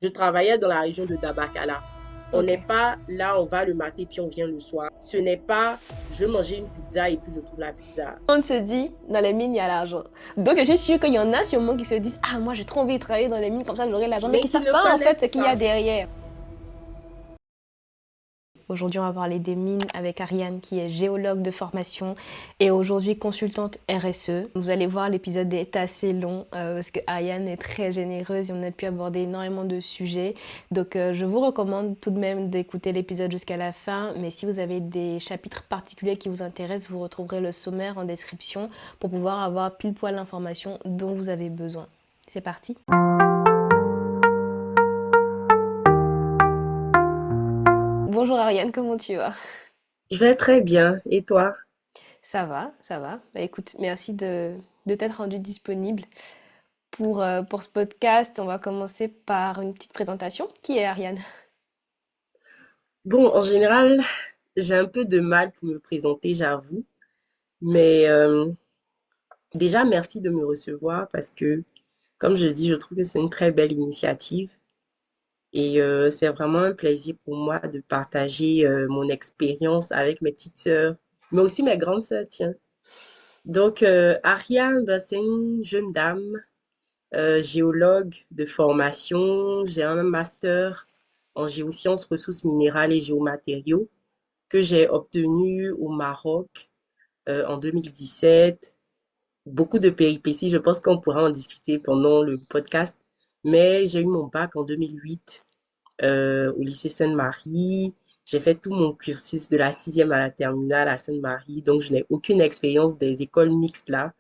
Je travaillais dans la région de Dabakala. On Ok. n'est pas là, on va le matin puis on vient le soir. Ce n'est pas je vais manger une pizza et puis je trouve la pizza. On se dit, dans les mines, il y a l'argent. Donc, je suis sûre qu'il y en a sûrement qui se disent, ah, moi, j'ai trop envie de travailler dans les mines, comme ça, j'aurai l'argent, mais Mais qui qui savent ne pas, en fait, connaissent ce qu'il y a pas. derrière. Aujourd'hui, on va parler des mines avec Ariane, qui est géologue de formation et aujourd'hui consultante RSE. Vous allez voir, l'épisode est assez long parce que Ariane est très généreuse et on a pu aborder énormément de sujets. Donc, je vous recommande tout de même d'écouter l'épisode jusqu'à la fin. Mais si vous avez des chapitres particuliers qui vous intéressent, vous retrouverez le sommaire en description pour pouvoir avoir pile poil l'information dont vous avez besoin. C'est parti. Bonjour Ariane, comment tu vas? Je vais très bien. Et toi? Ça va, ça va. Bah, écoute, merci de t'être rendu disponible pour ce podcast. On va commencer par une petite présentation. Qui est Ariane? Bon, en général, j'ai un peu de mal pour me présenter, j'avoue. Mais déjà, merci de me recevoir parce que, comme je dis, je trouve que c'est une très belle initiative. Et c'est vraiment un plaisir pour moi de partager mon expérience avec mes petites sœurs, mais aussi mes grandes sœurs, tiens. Donc, Ariane, ben, c'est une jeune dame, géologue de formation. J'ai un master en géosciences, ressources minérales et géomatériaux que j'ai obtenu au Maroc en 2017. Beaucoup de péripéties, je pense qu'on pourra en discuter pendant le podcast. Mais j'ai eu mon bac en 2008 au lycée Sainte-Marie. J'ai fait tout mon cursus de la sixième à la terminale à Sainte-Marie, donc je n'ai aucune expérience des écoles mixtes là.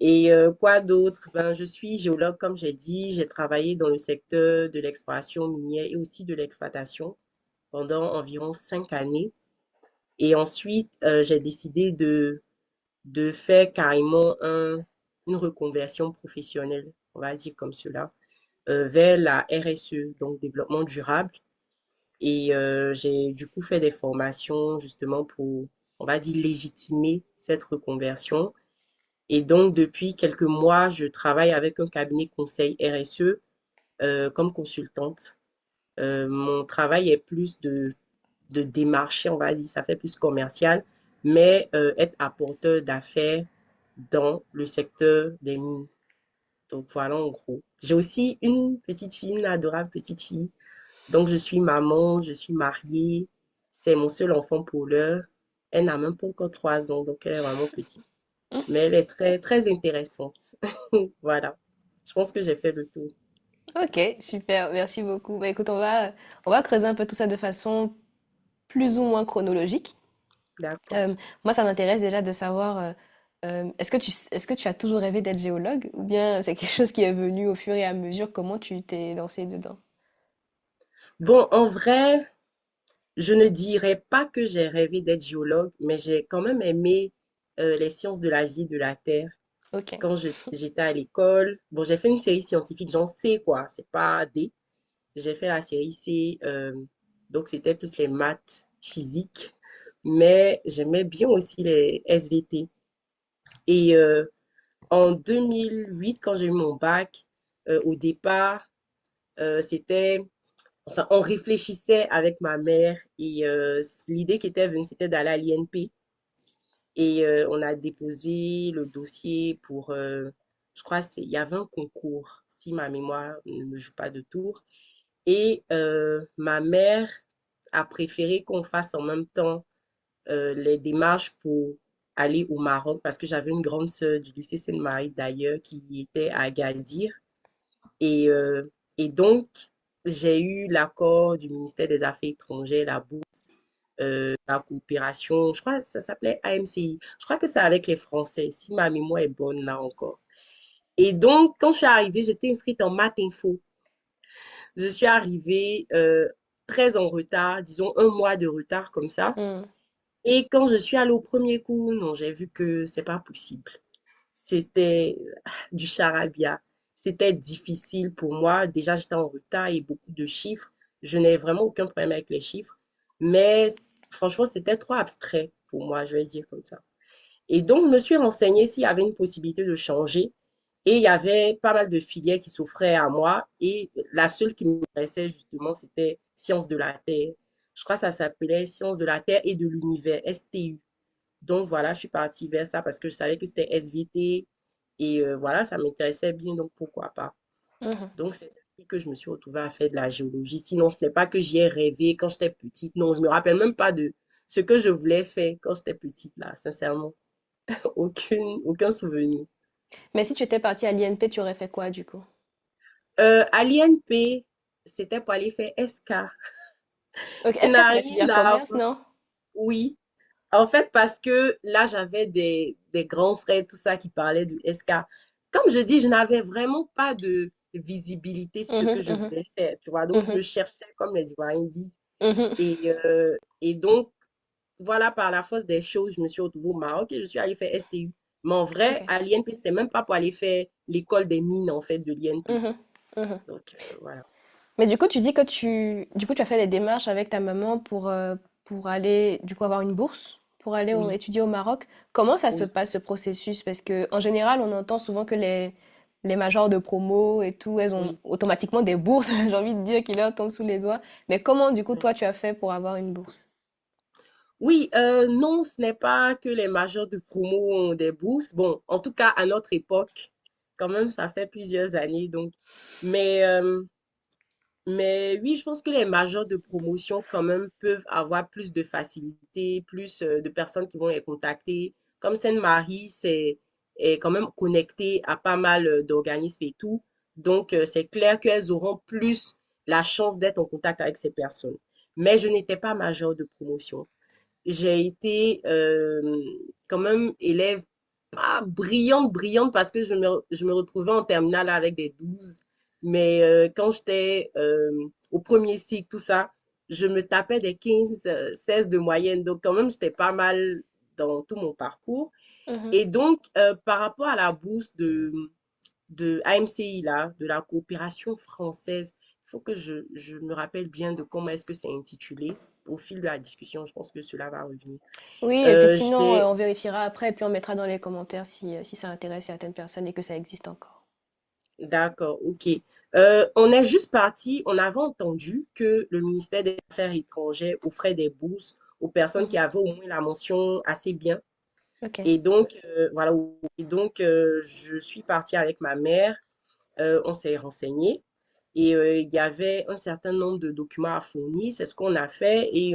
Et quoi d'autre? Ben, je suis géologue, comme j'ai dit. J'ai travaillé dans le secteur de l'exploration minière et aussi de l'exploitation pendant environ 5 années. Et ensuite, j'ai décidé de faire carrément une reconversion professionnelle, on va dire comme cela, vers la RSE, donc développement durable. Et j'ai du coup fait des formations justement pour, on va dire, légitimer cette reconversion. Et donc, depuis quelques mois, je travaille avec un cabinet conseil RSE comme consultante. Mon travail est plus de démarcher, on va dire, ça fait plus commercial, mais être apporteur d'affaires dans le secteur des mines. Donc voilà en gros. J'ai aussi une petite fille, une adorable petite fille. Donc je suis maman, je suis mariée. C'est mon seul enfant pour l'heure. Elle n'a même pas encore 3 ans, donc elle est vraiment petite. Mais elle est très, très intéressante. Voilà. Je pense que j'ai fait le tour. Ok, super, merci beaucoup. Bah, écoute, on va creuser un peu tout ça de façon plus ou moins chronologique. D'accord. Moi, ça m'intéresse déjà de savoir, est-ce que tu as toujours rêvé d'être géologue ou bien c'est quelque chose qui est venu au fur et à mesure? Comment tu t'es lancé dedans? Bon, en vrai, je ne dirais pas que j'ai rêvé d'être géologue, mais j'ai quand même aimé les sciences de la vie et de la terre. Ok. Quand j'étais à l'école, bon, j'ai fait une série scientifique, j'en sais quoi, c'est pas D. J'ai fait la série C, donc c'était plus les maths, physique, mais j'aimais bien aussi les SVT. Et en 2008, quand j'ai eu mon bac, au départ, c'était, enfin, on réfléchissait avec ma mère et l'idée qui était venue, c'était d'aller à l'INP. Et on a déposé le dossier pour, je crois, il y avait un concours, si ma mémoire ne me joue pas de tour. Et ma mère a préféré qu'on fasse en même temps les démarches pour aller au Maroc parce que j'avais une grande sœur du lycée Sainte-Marie d'ailleurs qui était à Agadir. Et, euh, et donc, j'ai eu l'accord du ministère des Affaires étrangères, la bourse, la coopération, je crois que ça s'appelait AMCI. Je crois que c'est avec les Français, si ma mémoire est bonne là encore. Et donc, quand je suis arrivée, j'étais inscrite en maths info. Je suis arrivée très en retard, disons un mois de retard comme ça. Hmm. Et quand je suis allée au premier cours, non, j'ai vu que c'est pas possible. C'était du charabia. C'était difficile pour moi. Déjà, j'étais en retard et beaucoup de chiffres. Je n'ai vraiment aucun problème avec les chiffres. Mais franchement, c'était trop abstrait pour moi, je vais dire comme ça. Et donc, je me suis renseignée s'il y avait une possibilité de changer. Et il y avait pas mal de filières qui s'offraient à moi. Et la seule qui m'intéressait justement, c'était Sciences de la Terre. Je crois que ça s'appelait Sciences de la Terre et de l'Univers, STU. Donc voilà, je suis partie vers ça parce que je savais que c'était SVT. Et voilà, ça m'intéressait bien, donc pourquoi pas. Mhm. Donc c'est ainsi que je me suis retrouvée à faire de la géologie. Sinon, ce n'est pas que j'y ai rêvé quand j'étais petite. Non, je me rappelle même pas de ce que je voulais faire quand j'étais petite, là, sincèrement. Aucun souvenir. Mais si tu étais partie à l'INP, tu aurais fait quoi du coup? À l'INP, c'était pour aller faire SK. Ok, Ça est-ce que n'a c'est la rien filière à commerce, voir. non? Oui. En fait, parce que là, j'avais des grands frères, tout ça, qui parlaient du SK. Comme je dis, je n'avais vraiment pas de visibilité sur ce que Mhm, je mhm, voulais faire, tu vois. Donc, je mhm, me cherchais, comme les Ivoiriens disent. mhm. Et donc, voilà, par la force des choses, je me suis retrouvée au Maroc et je suis allée faire STU. Mais en Ok. vrai, à l'INP, c'était même pas pour aller faire l'école des mines, en fait, de l'INP. Mhm, mhm. Donc, voilà. Mais du coup, tu dis que du coup, tu as fait des démarches avec ta maman pour aller, du coup, avoir une bourse, pour aller Oui, étudier au Maroc. Comment ça se oui, passe, ce processus? Parce que, en général, on entend souvent que les majors de promo et tout, elles ont oui. automatiquement des bourses, j'ai envie de dire, qui leur tombent sous les doigts. Mais comment, du coup, Oui. toi, tu as fait pour avoir une bourse? Oui, non, ce n'est pas que les majors de promo ont des bourses. Bon, en tout cas, à notre époque, quand même, ça fait plusieurs années. Donc, mais, euh, mais oui, je pense que les majors de promotion, quand même, peuvent avoir plus de facilité, plus de personnes qui vont les contacter. Comme Sainte-Marie, est quand même connectée à pas mal d'organismes et tout. Donc, c'est clair qu'elles auront plus la chance d'être en contact avec ces personnes. Mais je n'étais pas major de promotion. J'ai été quand même élève pas brillante, brillante, parce que je me retrouvais en terminale avec des 12. Mais quand j'étais au premier cycle, tout ça, je me tapais des 15 16 de moyenne. Donc quand même, j'étais pas mal dans tout mon parcours. Mhm. Et donc, par rapport à la bourse de AMCI, là, de la coopération française. Il faut que je me rappelle bien de comment est-ce que c'est intitulé. Au fil de la discussion, je pense que cela va revenir. Oui, et puis sinon, J'ai... on vérifiera après, et puis on mettra dans les commentaires si ça intéresse certaines personnes et que ça existe encore. D'accord, ok. On est juste parti, on avait entendu que le ministère des Affaires étrangères offrait des bourses aux personnes Mhm. qui avaient au moins la mention assez bien. Ok. Et donc, voilà. Et donc, je suis partie avec ma mère. On s'est renseigné et il y avait un certain nombre de documents à fournir. C'est ce qu'on a fait et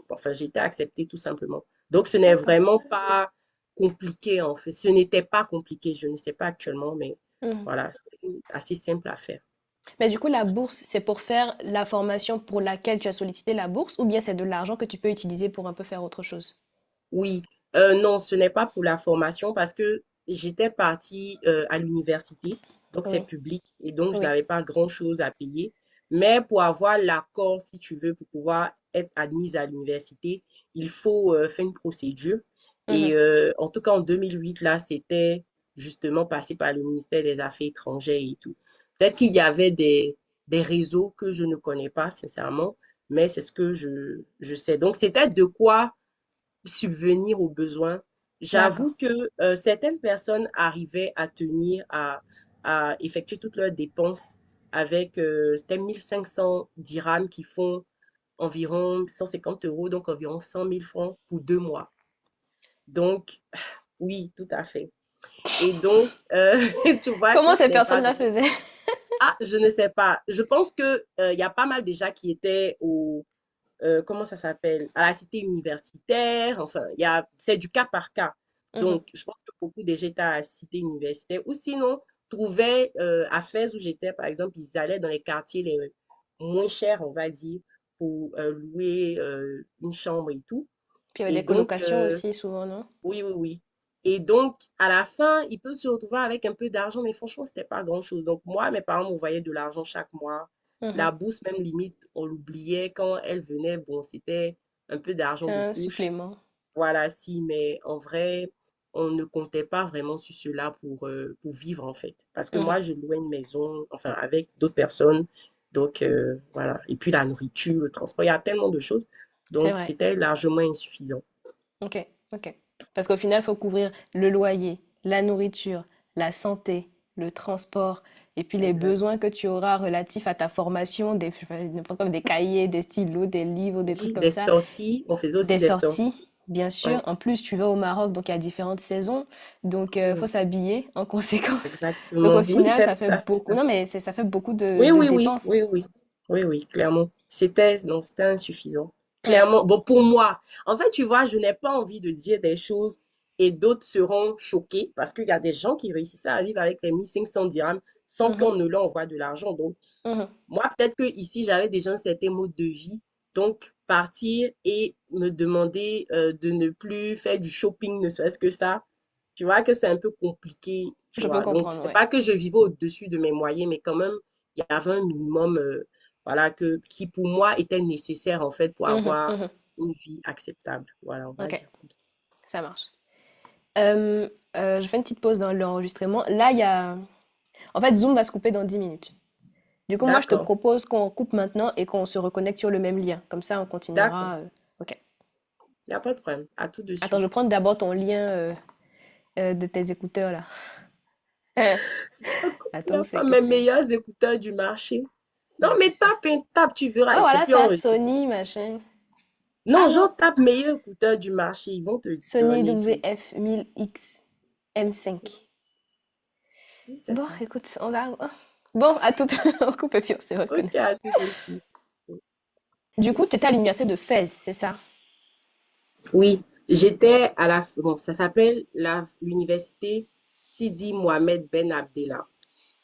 enfin, j'ai été acceptée tout simplement. Donc, ce n'est D'accord. vraiment pas compliqué en fait. Ce n'était pas compliqué. Je ne sais pas actuellement, mais Mhm. voilà, c'est assez simple à faire. Mais du coup, la bourse, c'est pour faire la formation pour laquelle tu as sollicité la bourse ou bien c'est de l'argent que tu peux utiliser pour un peu faire autre chose? Oui, non, ce n'est pas pour la formation parce que j'étais partie à l'université, donc c'est Oui, public et donc je oui. n'avais pas grand-chose à payer. Mais pour avoir l'accord, si tu veux, pour pouvoir être admise à l'université, il faut faire une procédure. Et Mhm. en tout cas, en 2008, là, c'était justement passé par le ministère des Affaires étrangères et tout. Peut-être qu'il y avait des réseaux que je ne connais pas, sincèrement, mais c'est ce que je sais. Donc, c'était de quoi subvenir aux besoins. D'accord. J'avoue que certaines personnes arrivaient à tenir, à effectuer toutes leurs dépenses avec, c'était 1500 dirhams qui font environ 150 euros, donc environ 100 000 francs pour 2 mois. Donc, oui, tout à fait. Et donc, tu vois que Comment ce ces n'est pas personnes-là donné. faisaient? Ah, je ne sais pas. Je pense que il y a pas mal déjà qui étaient comment ça s'appelle, à la cité universitaire. Enfin, c'est du cas par cas. Mhm. Donc, je pense que beaucoup déjà étaient à la cité universitaire. Ou sinon, trouvaient à Fès où j'étais, par exemple, ils allaient dans les quartiers les moins chers, on va dire, pour louer une chambre et tout. Puis il y avait Et des donc, colocations aussi souvent, non? oui, oui, oui. Et donc, à la fin, il peut se retrouver avec un peu d'argent, mais franchement, c'était pas grand-chose. Donc, moi, mes parents m'envoyaient de l'argent chaque mois. Mhm. La bourse, même limite, on l'oubliait quand elle venait. Bon, c'était un peu d'argent C'est de un poche. supplément. Voilà, si, mais en vrai, on ne comptait pas vraiment sur cela pour vivre, en fait. Parce que Mhm. moi, je louais une maison, enfin, avec d'autres personnes. Donc, voilà. Et puis, la nourriture, le transport, il y a tellement de choses. C'est Donc, vrai. c'était largement insuffisant. Ok, ok. Parce qu'au final, il faut couvrir le loyer, la nourriture, la santé, le transport et puis les Exact. besoins que tu auras relatifs à ta formation, des, je sais pas, n'importe quoi, des cahiers, des stylos, des livres, des trucs Oui, comme des ça, sorties. On faisait des aussi des sorties, sorties. bien Ouais. sûr. En plus, tu vas au Maroc, donc il y a différentes saisons, donc faut Mhm. s'habiller en conséquence. Donc au Exactement. Oui, final, c'est ça tout fait à fait beaucoup. ça. Non, mais ça fait beaucoup Oui, de oui, oui, dépenses. oui, oui. Oui, oui, clairement. C'était, non, c'était insuffisant. Mm. Clairement. Bon, pour moi, en fait, tu vois, je n'ai pas envie de dire des choses et d'autres seront choqués parce qu'il y a des gens qui réussissaient à vivre avec les 1500 dirhams sans Mhm, qu'on ne leur envoie de l'argent. Donc, mhm, moi, peut-être que ici, j'avais déjà un certain mode de vie. Donc, partir et me demander de ne plus faire du shopping, ne serait-ce que ça, tu vois que c'est un peu compliqué, tu je peux vois. Donc, comprendre, c'est ouais. pas que je vivais au-dessus de mes moyens, mais quand même, il y avait un minimum, voilà, qui pour moi était nécessaire, en fait, pour Mhm, avoir mhm. une vie acceptable. Voilà, on va Ok, dire comme ça. ça marche. Euh, je fais une petite pause dans l'enregistrement. Là, il y a... En fait, Zoom va se couper dans 10 minutes. Du coup, moi, je te D'accord, propose qu'on coupe maintenant et qu'on se reconnecte sur le même lien. Comme ça, on d'accord. continuera. Ok. Il n'y a pas de problème. À tout de Attends, je vais suite. prendre d'abord ton lien de tes écouteurs, là. Il n'y Attends, a c'est pas que mes c'est... meilleurs écouteurs du marché. Non, Ouais, c'est mais ça. tape, hein, tape, tu verras. Ouais, Et c'est voilà, plus ça, enregistré. Sony, machin. Non, Ah non, genre, tape meilleur écouteur du marché. Ils vont te Sony donner celui. WF-1000X M5. Oui, c'est Bon, ça. écoute, on va... Bon, à tout, on coupe et puis on se reconnaît. Ok, à tout de suite. Du coup, tu étais à l'université de Fès, c'est ça? Oui, j'étais à la, bon, ça s'appelle l'université Sidi Mohamed Ben Abdallah.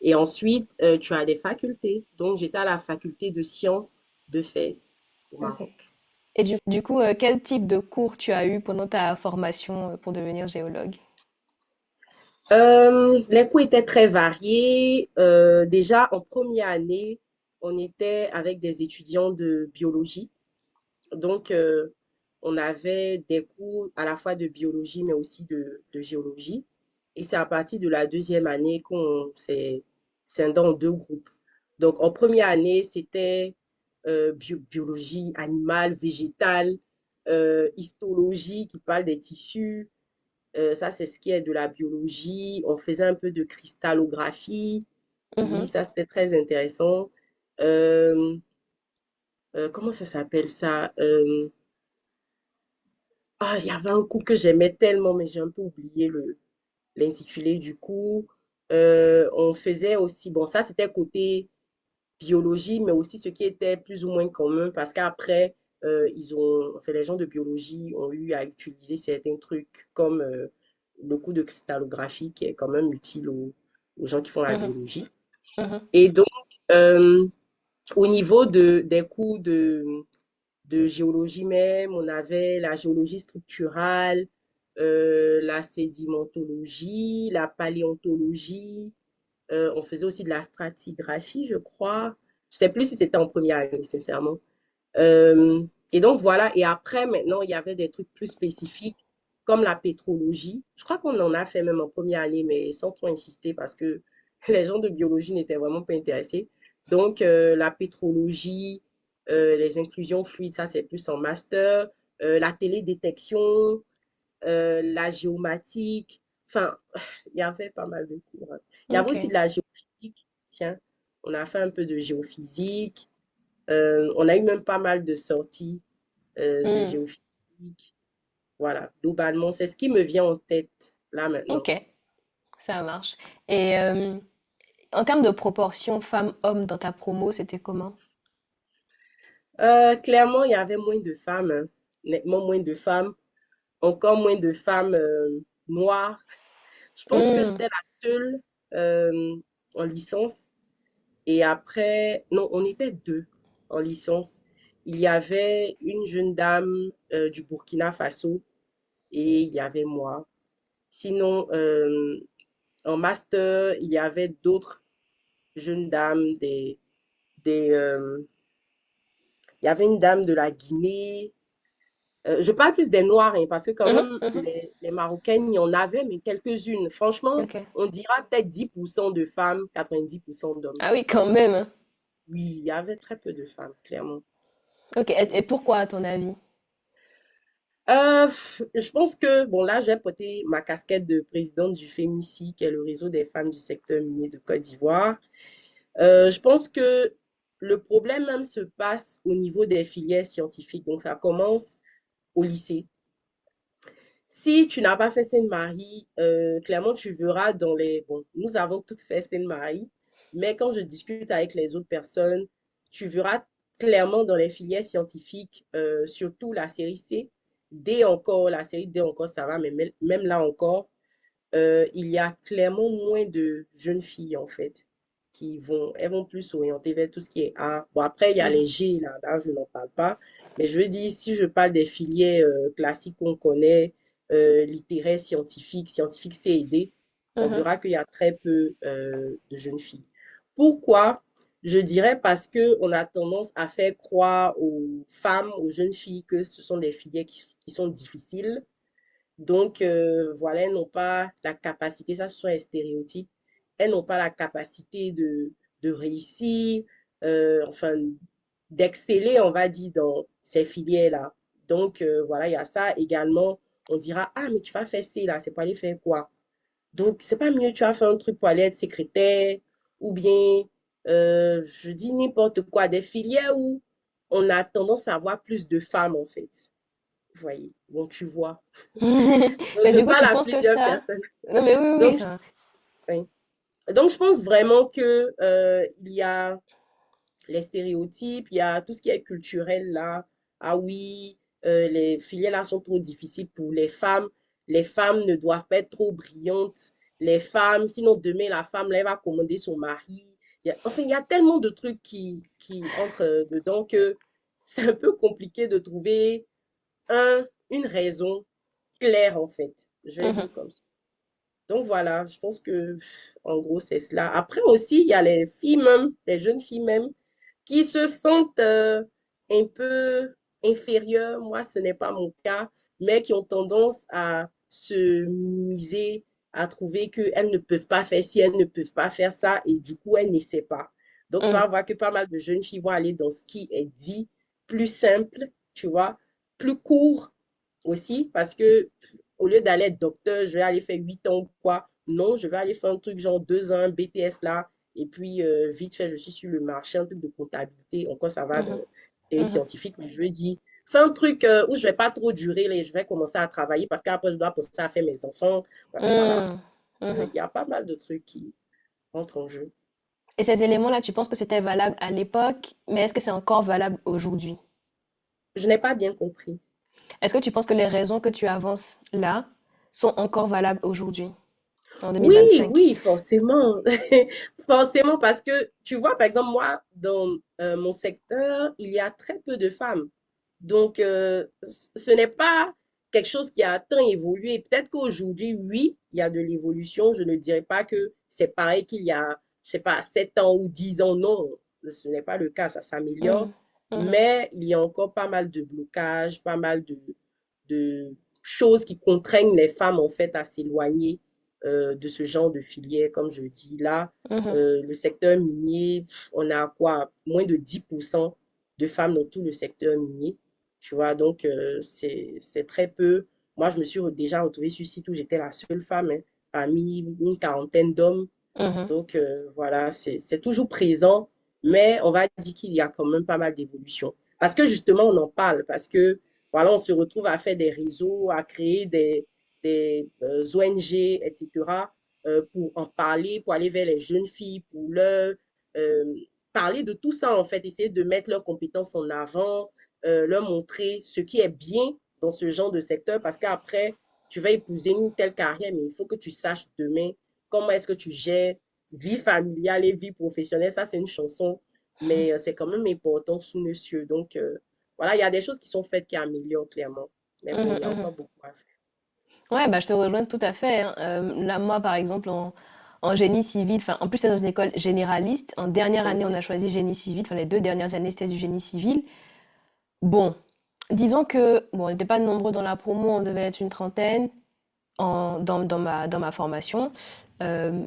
Et ensuite, tu as des facultés. Donc, j'étais à la faculté de sciences de Fès, au Ok. Maroc. Et du coup, quel type de cours tu as eu pendant ta formation pour devenir géologue? Les cours étaient très variés. Déjà, en première année, on était avec des étudiants de biologie. Donc, on avait des cours à la fois de biologie, mais aussi de géologie. Et c'est à partir de la deuxième année qu'on s'est scindé en deux groupes. Donc, en première année, c'était biologie animale, végétale, histologie qui parle des tissus. Ça, c'est ce qui est de la biologie. On faisait un peu de cristallographie. Oui, Mhm, ça, c'était très intéressant. Euh, comment ça s'appelle ça? Ah, il y avait un cours que j'aimais tellement, mais j'ai un peu oublié l'intitulé du cours. On faisait aussi, bon, ça c'était côté biologie, mais aussi ce qui était plus ou moins commun, parce qu'après, enfin, les gens de biologie ont eu à utiliser certains trucs comme le cours de cristallographie, qui est quand même utile aux gens qui font la mhm, biologie. mhm, Et donc, euh, au niveau des cours de géologie même, on avait la géologie structurale, la sédimentologie, la paléontologie, on faisait aussi de la stratigraphie, je crois. Je sais plus si c'était en première année, sincèrement. Euh, et donc voilà, et après, maintenant, il y avait des trucs plus spécifiques, comme la pétrologie. Je crois qu'on en a fait même en première année, mais sans trop insister parce que les gens de biologie n'étaient vraiment pas intéressés. Donc, la pétrologie, les inclusions fluides, ça c'est plus en master. La télédétection, la géomatique, enfin, il y avait pas mal de cours, hein. Il y avait ok. aussi de la géophysique, tiens, on a fait un peu de géophysique. On a eu même pas mal de sorties de Hmm, géophysique. Voilà, globalement, c'est ce qui me vient en tête là maintenant. ok, ça marche. Et en termes de proportion femmes-hommes dans ta promo, c'était comment? Clairement, il y avait moins de femmes, hein. Nettement moins de femmes, encore moins de femmes noires. Je pense que Hmm, j'étais la seule en licence. Et après, non, on était deux en licence. Il y avait une jeune dame du Burkina Faso et il y avait moi. Sinon, en master, il y avait d'autres jeunes dames, il y avait une dame de la Guinée. Je parle plus des Noirs, hein, parce que quand mhm, même, mhm, les Marocaines, il y en avait, mais quelques-unes. Franchement, ok. on dira peut-être 10% de femmes, 90% d'hommes. Ah oui, quand même, hein. Oui, il y avait très peu de femmes, clairement. Ok, et pourquoi à ton avis? Je pense que, bon, là, j'ai porté ma casquette de présidente du FEMICI, qui est le réseau des femmes du secteur minier de Côte d'Ivoire. Je pense que le problème même se passe au niveau des filières scientifiques. Donc, ça commence au lycée. Si tu n'as pas fait Sainte-Marie, clairement, tu verras dans les... Bon, nous avons toutes fait Sainte-Marie, mais quand je discute avec les autres personnes, tu verras clairement dans les filières scientifiques, surtout la série C, D encore, la série D encore, ça va, mais même là encore, il y a clairement moins de jeunes filles, en fait, elles vont plus s'orienter vers tout ce qui est art. Bon, après, il y a les Mhm, G, là, je n'en parle pas. Mais je veux dire, si je parle des filières classiques qu'on connaît, littéraires, scientifiques, scientifiques C et D, on mhm, verra qu'il y a très peu de jeunes filles. Pourquoi? Je dirais parce que on a tendance à faire croire aux femmes, aux jeunes filles, que ce sont des filières qui sont difficiles, donc, voilà, elles n'ont pas la capacité, ça ce sont les stéréotypes, elles n'ont pas la capacité de réussir, enfin, d'exceller, on va dire, dans ces filières-là. Donc, voilà, il y a ça également. On dira, ah, mais tu vas faire ci, là, c'est pour aller faire quoi? Donc, c'est pas mieux, tu vas faire un truc pour aller être secrétaire, ou bien, je dis n'importe quoi, des filières où on a tendance à avoir plus de femmes, en fait. Vous voyez, bon, tu vois. Donc, Mais je du coup, parle tu à penses que plusieurs ça... personnes. Non, mais oui, oui, oui. Donc, Enfin, oui. Donc, je pense vraiment que il y a les stéréotypes, il y a tout ce qui est culturel là. Ah oui, les filières là sont trop difficiles pour les femmes. Les femmes ne doivent pas être trop brillantes. Les femmes, sinon demain, la femme là, elle va commander son mari. Enfin, il y a tellement de trucs qui entrent dedans que c'est un peu compliqué de trouver une raison claire en fait. Je vais mhm, dire comme ça. Donc voilà, je pense que en gros c'est cela. Après aussi, il y a les filles même, les jeunes filles même, qui se sentent un peu inférieures. Moi, ce n'est pas mon cas, mais qui ont tendance à se minimiser, à trouver qu'elles ne peuvent pas faire ci, elles ne peuvent pas faire ça, et du coup, elles n'essaient pas. Donc, tu mhm, vas voir que pas mal de jeunes filles vont aller dans ce qui est dit plus simple, tu vois, plus court aussi, parce que au lieu d'aller être docteur, je vais aller faire 8 ans ou quoi. Non, je vais aller faire un truc genre 2 ans, BTS là, et puis vite fait, je suis sur le marché, un truc de comptabilité. Encore, ça va mhm, dans les mhm, scientifiques, mais je veux dire, fais un truc où je vais pas trop durer, là, et je vais commencer à travailler parce qu'après, je dois penser à faire mes enfants. Voilà. mhm, mhm. Il y a pas mal de trucs qui entrent en jeu. Et ces éléments-là, tu penses que c'était valable à l'époque, mais est-ce que c'est encore valable aujourd'hui? Je n'ai pas bien compris. Est-ce que tu penses que les raisons que tu avances là sont encore valables aujourd'hui, en Oui, 2025? oui, forcément. Forcément, parce que tu vois, par exemple, moi, dans mon secteur, il y a très peu de femmes. Donc, ce n'est pas quelque chose qui a tant évolué. Peut-être qu'aujourd'hui, oui, il y a de l'évolution. Je ne dirais pas que c'est pareil qu'il y a, je sais pas, 7 ans ou 10 ans. Non, ce n'est pas le cas. Ça s'améliore. Mhm, mhm, Mais il y a encore pas mal de blocages, pas mal de choses qui contraignent les femmes, en fait, à s'éloigner de ce genre de filière, comme je dis là. mhm, Le secteur minier, on a quoi? Moins de 10% de femmes dans tout le secteur minier. Tu vois, donc c'est très peu. Moi, je me suis déjà retrouvée sur site où j'étais la seule femme hein, parmi une quarantaine d'hommes. mhm, Donc voilà, c'est toujours présent, mais on va dire qu'il y a quand même pas mal d'évolutions. Parce que justement, on en parle, parce que voilà, on se retrouve à faire des réseaux, à créer des ONG, etc., pour en parler, pour aller vers les jeunes filles, pour leur euh, parler de tout ça, en fait, essayer de mettre leurs compétences en avant, leur montrer ce qui est bien dans ce genre de secteur, parce qu'après, tu vas épouser une telle carrière, mais il faut que tu saches demain comment est-ce que tu gères vie familiale et vie professionnelle. Ça, c'est une chanson, mais c'est quand même important sous nos cieux. Donc, voilà, il y a des choses qui sont faites qui améliorent clairement. Mais bon, mhm, il y a mhm. encore beaucoup à faire. Ouais, bah, je te rejoins tout à fait, hein. Là, moi, par exemple, en génie civil, enfin, en plus, c'était dans une école généraliste. En dernière année, on Mhm, a choisi génie civil. Enfin, les 2 dernières années, c'était du génie civil. Bon, disons que, bon, on n'était pas nombreux dans la promo, on devait être une trentaine dans ma formation. Euh,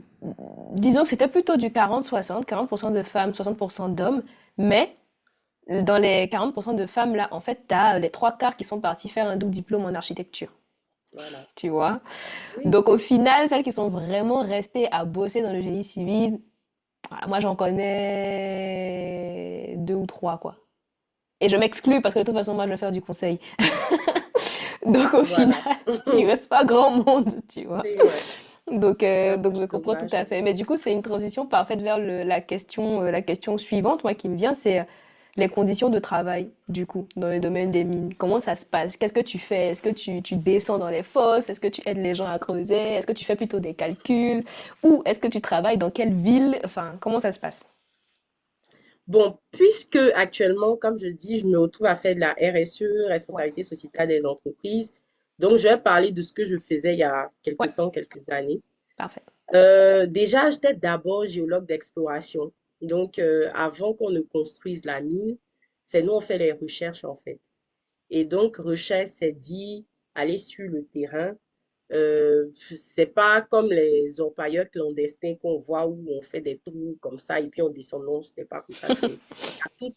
disons que c'était plutôt du 40-60, 40% de femmes, 60% d'hommes. Mais Dans les 40% de femmes, là, en fait, tu as les trois quarts qui sont partis faire un double diplôme en architecture, Voilà. tu vois. Oui, Donc, au c'est final, celles qui sont vraiment restées à bosser dans le génie civil, voilà, moi, j'en connais deux ou trois, quoi. Et je m'exclus parce que de toute façon, moi, je vais faire du conseil. Donc, au final, voilà. il reste pas grand monde, tu vois. C'est ouais, c'est un Donc peu je comprends tout dommage, à mais fait. Mais du coup, c'est une transition parfaite vers la question suivante, moi, qui me vient, c'est les conditions de travail, du coup, dans le domaine des mines. Comment ça se passe? Qu'est-ce que tu fais? Est-ce que tu descends dans les fosses? Est-ce que tu aides les gens à creuser? Est-ce que tu fais plutôt des calculs? Ou est-ce que tu travailles dans quelle ville? Enfin, comment ça se passe? bon, puisque actuellement, comme je dis, je me retrouve à faire de la RSE, Ouais, responsabilité sociétale des entreprises. Donc, je vais parler de ce que je faisais il y a ouais, quelques temps, quelques années. parfait. Déjà, j'étais d'abord géologue d'exploration. Donc, avant qu'on ne construise la mine, c'est nous, on fait les recherches, en fait. Et donc, recherche, c'est dit aller sur le terrain. C'est pas comme les orpailleurs clandestins qu'on voit où on fait des trous comme ça et puis on descend. Non, c'était pas comme ça. Il y a toutes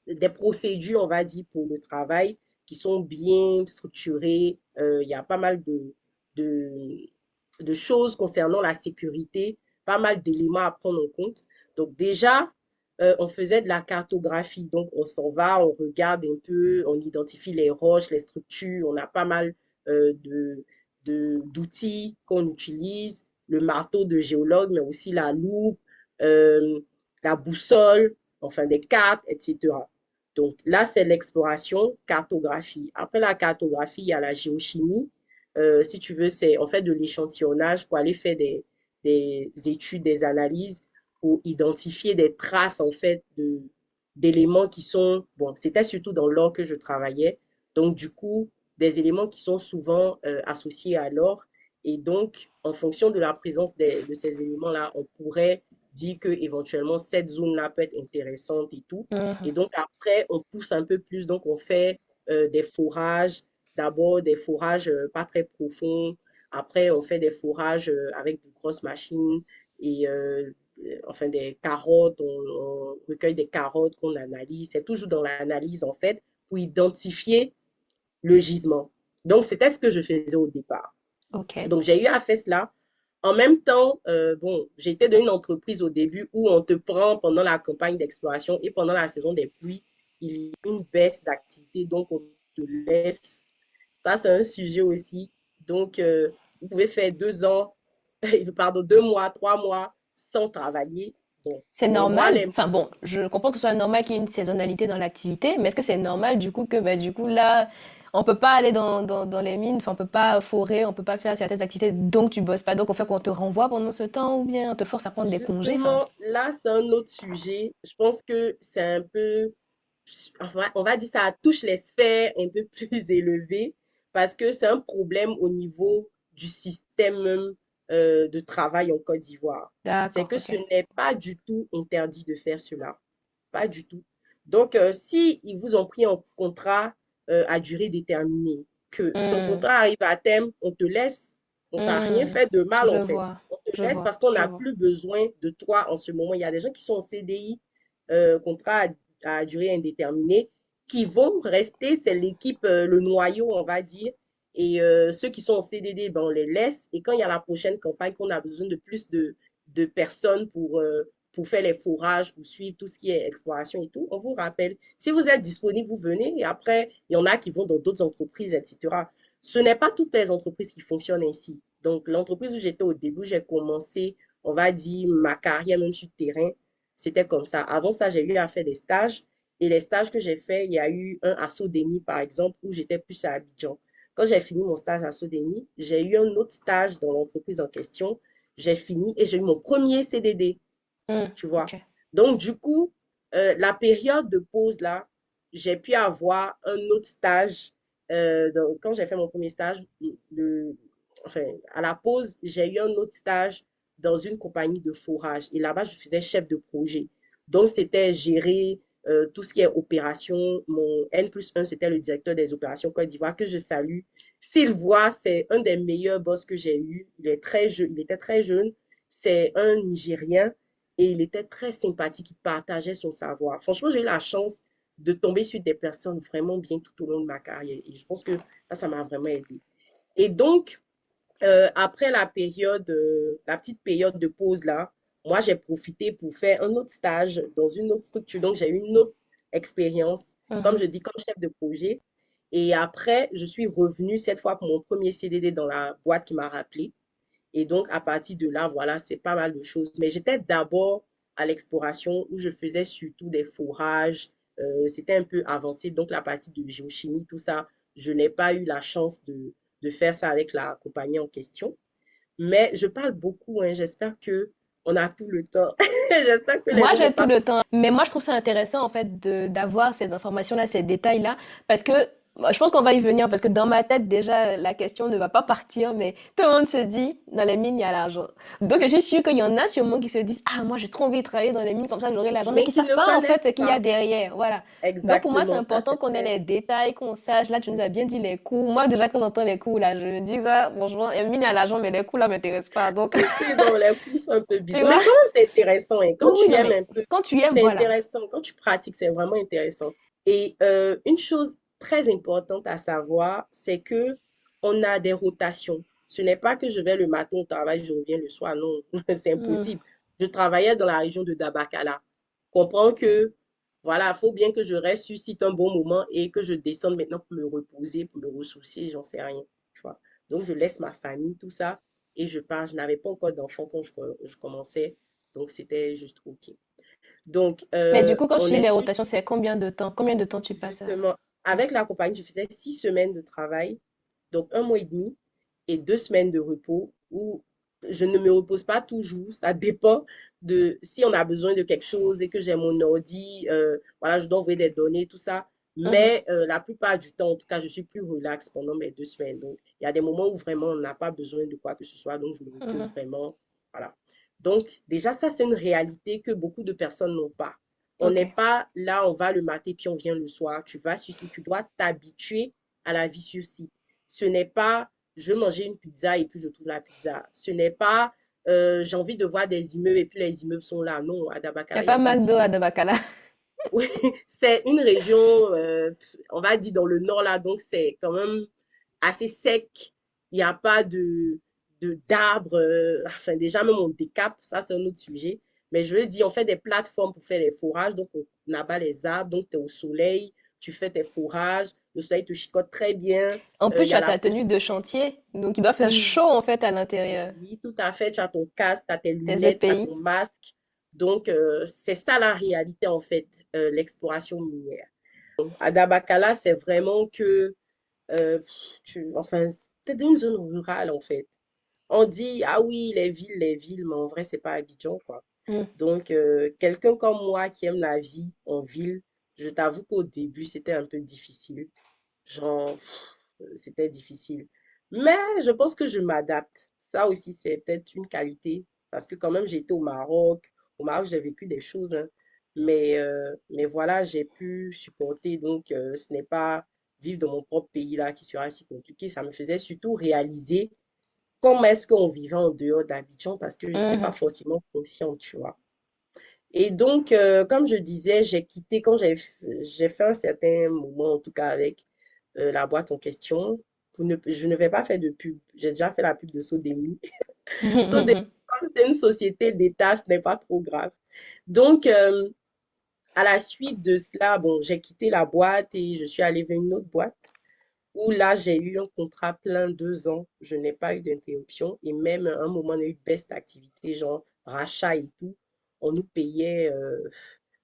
des procédures, on va dire, pour le travail qui sont bien structurées. Il y a pas mal de, de choses concernant la sécurité, pas mal d'éléments à prendre en compte. Donc déjà, on faisait de la cartographie. Donc on s'en va, on regarde un peu, on identifie les roches, les structures. On a pas mal de d'outils qu'on utilise, le marteau de géologue, mais aussi la loupe, euh, la boussole, enfin des cartes, etc. Donc là, c'est l'exploration, cartographie. Après la cartographie, il y a la géochimie. Si tu veux, c'est en fait de l'échantillonnage pour aller faire des études, des analyses pour identifier des traces en fait d'éléments qui sont, bon, c'était surtout dans l'or que je travaillais. Donc du coup, des éléments qui sont souvent associés à l'or. Et donc, en fonction de la présence de ces éléments-là, on pourrait dire que éventuellement cette zone-là peut être intéressante et tout. Mhm. Et donc après, on pousse un peu plus, donc on fait des forages, d'abord des forages pas très profonds, après on fait des forages avec de grosses machines et enfin des carottes, on recueille des carottes qu'on analyse, c'est toujours dans l'analyse en fait, pour identifier le gisement. Donc c'était ce que je faisais au départ. Ok. Donc, j'ai eu à faire cela. En même temps, bon, j'étais dans une entreprise au début où on te prend pendant la campagne d'exploration et pendant la saison des pluies, il y a une baisse d'activité, donc on te laisse. Ça, c'est un sujet aussi. Donc, vous pouvez faire 2 ans, pardon, 2 mois, 3 mois sans travailler. Bon, C'est mais moi, normal. les Enfin bon, je comprends que ce soit normal qu'il y ait une saisonnalité dans l'activité, mais est-ce que c'est normal du coup que bah, du coup là, on peut pas aller dans les mines, enfin on peut pas forer, on peut pas faire certaines activités, donc tu bosses pas, donc on fait qu'on te renvoie pendant ce temps ou bien on te force à prendre des congés, enfin. justement, là, c'est un autre sujet. Je pense que c'est un peu, enfin, on va dire ça touche les sphères un peu plus élevées parce que c'est un problème au niveau du système même, de travail en Côte d'Ivoire. C'est D'accord, que ok. ce n'est pas du tout interdit de faire cela. Pas du tout. Donc, si ils vous ont pris en contrat à durée déterminée, que ton Hmm, contrat arrive à terme, on te laisse, on t'a rien hmm, fait de mal je en fait. vois, On te je laisse vois, parce qu'on je n'a vois. plus besoin de toi en ce moment. Il y a des gens qui sont en CDI, contrat à durée indéterminée, qui vont rester, c'est l'équipe, le noyau, on va dire. Et ceux qui sont en CDD, ben, on les laisse. Et quand il y a la prochaine campagne, qu'on a besoin de plus de personnes pour faire les fourrages, pour suivre tout ce qui est exploration et tout, on vous rappelle. Si vous êtes disponible, vous venez. Et après, il y en a qui vont dans d'autres entreprises, etc. Ce n'est pas toutes les entreprises qui fonctionnent ainsi. Donc, l'entreprise où j'étais au début, j'ai commencé, on va dire, ma carrière même sur le terrain, c'était comme ça. Avant ça, j'ai eu à faire des stages. Et les stages que j'ai faits, il y a eu un à Sodemi, par exemple, où j'étais plus à Abidjan. Quand j'ai fini mon stage à Sodemi, j'ai eu un autre stage dans l'entreprise en question. J'ai fini et j'ai eu mon premier CDD, Hmm, tu vois. ok. Donc, du coup, la période de pause là, j'ai pu avoir un autre stage. Quand j'ai fait mon premier stage, enfin, à la pause, j'ai eu un autre stage dans une compagnie de forage. Et là-bas, je faisais chef de projet. Donc, c'était gérer tout ce qui est opération. Mon N+1, c'était le directeur des opérations Côte d'Ivoire que je salue. S'il voit, c'est un des meilleurs boss que j'ai eu. Il est très jeune, il était très jeune. C'est un Nigérien et il était très sympathique, il partageait son savoir. Franchement, j'ai eu la chance. de tomber sur des personnes vraiment bien tout au long de ma carrière. Et je pense que ça m'a vraiment aidé. Et donc, après la petite période de pause là, moi, j'ai profité pour faire un autre stage dans une autre structure. Donc, j'ai eu une autre expérience, comme Mhm. je dis, comme chef de projet. Et après, je suis revenue cette fois pour mon premier CDD dans la boîte qui m'a rappelé. Et donc, à partir de là, voilà, c'est pas mal de choses. Mais j'étais d'abord à l'exploration où je faisais surtout des fourrages. C'était un peu avancé. Donc, la partie de géochimie, tout ça, je n'ai pas eu la chance de faire ça avec la compagnie en question. Mais je parle beaucoup, hein. J'espère que on a tout le temps. J'espère que les Moi, gens n'ont j'ai tout pas... le temps. Mais moi, je trouve ça intéressant, en fait, d'avoir ces informations-là, ces détails-là, parce que je pense qu'on va y venir, parce que dans ma tête, déjà, la question ne va pas partir, mais tout le monde se dit, dans les mines, il y a l'argent. Donc, je suis sûre qu'il y en a sûrement qui se disent, ah, moi, j'ai trop envie de travailler dans les mines, comme ça, j'aurai l'argent, mais Mais qui qui savent ne pas, en fait, ce connaissent qu'il y a pas derrière. Voilà. Donc, pour moi, c'est exactement ça, important c'est qu'on ait vrai. les détails, qu'on sache. Là, tu nous as bien dit les coûts. Moi, déjà, quand j'entends les coûts, là, je me dis ça, franchement, les mines, il y a l'argent, mais les coûts, là, m'intéressent pas. Donc, Ok, donc les cours sont un peu tu bizarres. Mais vois? quand même, c'est intéressant, hein. Quand Oui, oui, tu non, aimes mais un peu, quand tu aimes, c'est voilà. intéressant. Quand tu pratiques, c'est vraiment intéressant. Et une chose très importante à savoir, c'est que on a des rotations. Ce n'est pas que je vais le matin au travail, je reviens le soir. Non, c'est Hmm, impossible. Je travaillais dans la région de Dabakala. Comprends que, voilà, il faut bien que je reste sur site un bon moment et que je descende maintenant pour me reposer, pour me ressourcer, j'en sais rien. Tu vois. Donc, je laisse ma famille, tout ça, et je pars. Je n'avais pas encore d'enfant quand je commençais, donc c'était juste OK. Donc, mais du coup, quand tu on fais est les sur, rotations, c'est combien de temps? Combien de temps tu passes à... justement, avec la compagnie, je faisais 6 semaines de travail, donc un mois et demi, et 2 semaines de repos, où je ne me repose pas toujours, ça dépend de si on a besoin de quelque chose et que j'ai mon ordi, voilà, je dois envoyer des données, tout ça. Mhm, Mais la plupart du temps, en tout cas, je suis plus relax pendant mes 2 semaines. Donc, il y a des moments où vraiment on n'a pas besoin de quoi que ce soit, donc je me repose mhm. vraiment. Voilà. Donc, déjà, ça, c'est une réalité que beaucoup de personnes n'ont pas. On Ok. n'est pas là, on va le matin puis on vient le soir. Tu vas sur site, tu dois t'habituer à la vie sur site. Ce n'est pas je veux manger une pizza et puis je trouve la pizza. Ce n'est pas j'ai envie de voir des immeubles et puis les immeubles sont là. Non, à Il n'y a Dabakala, il n'y pas a pas McDo à d'immeubles. Dabakala. Oui, c'est une région, on va dire dans le nord là, donc c'est quand même assez sec. Il n'y a pas d'arbres. Enfin, déjà, même on décape, ça c'est un autre sujet. Mais je veux dire, on fait des plateformes pour faire les fourrages. Donc, on abat les arbres. Donc, tu es au soleil, tu fais tes fourrages. Le soleil te chicote très bien. En Il plus, y tu a as la ta tenue possibilité. de chantier, donc il doit faire Oui, chaud en fait à l'intérieur. oui, tout à fait. Tu as ton casque, tu as tes Tes lunettes, tu as EPI. ton masque. Donc, c'est ça la réalité, en fait, l'exploration minière. À Dabakala, c'est vraiment que, enfin, c'est dans une zone rurale, en fait. On dit, ah oui, les villes, mais en vrai, c'est pas Abidjan, quoi. Hmm. Donc, quelqu'un comme moi qui aime la vie en ville, je t'avoue qu'au début, c'était un peu difficile. Genre, c'était difficile. Mais je pense que je m'adapte. Ça aussi, c'est peut-être une qualité. Parce que quand même, j'étais au Maroc. Au Maroc, j'ai vécu des choses, hein. Mais voilà, j'ai pu supporter. Donc, ce n'est pas vivre dans mon propre pays là qui sera si compliqué. Ça me faisait surtout réaliser comment est-ce qu'on vivait en dehors d'Abidjan parce que j'étais pas Mhm. forcément consciente, tu vois. Et donc, comme je disais, j'ai quitté quand j'ai fait un certain moment, en tout cas avec la boîte en question. Je ne vais pas faire de pub. J'ai déjà fait la pub de Sodemi. Sodemi, comme c'est une société d'État, ce n'est pas trop grave. Donc, à la suite de cela, bon, j'ai quitté la boîte et je suis allée vers une autre boîte où là, j'ai eu un contrat plein 2 ans. Je n'ai pas eu d'interruption. Et même à un moment, on a eu baisse d'activité, genre rachat et tout. On nous payait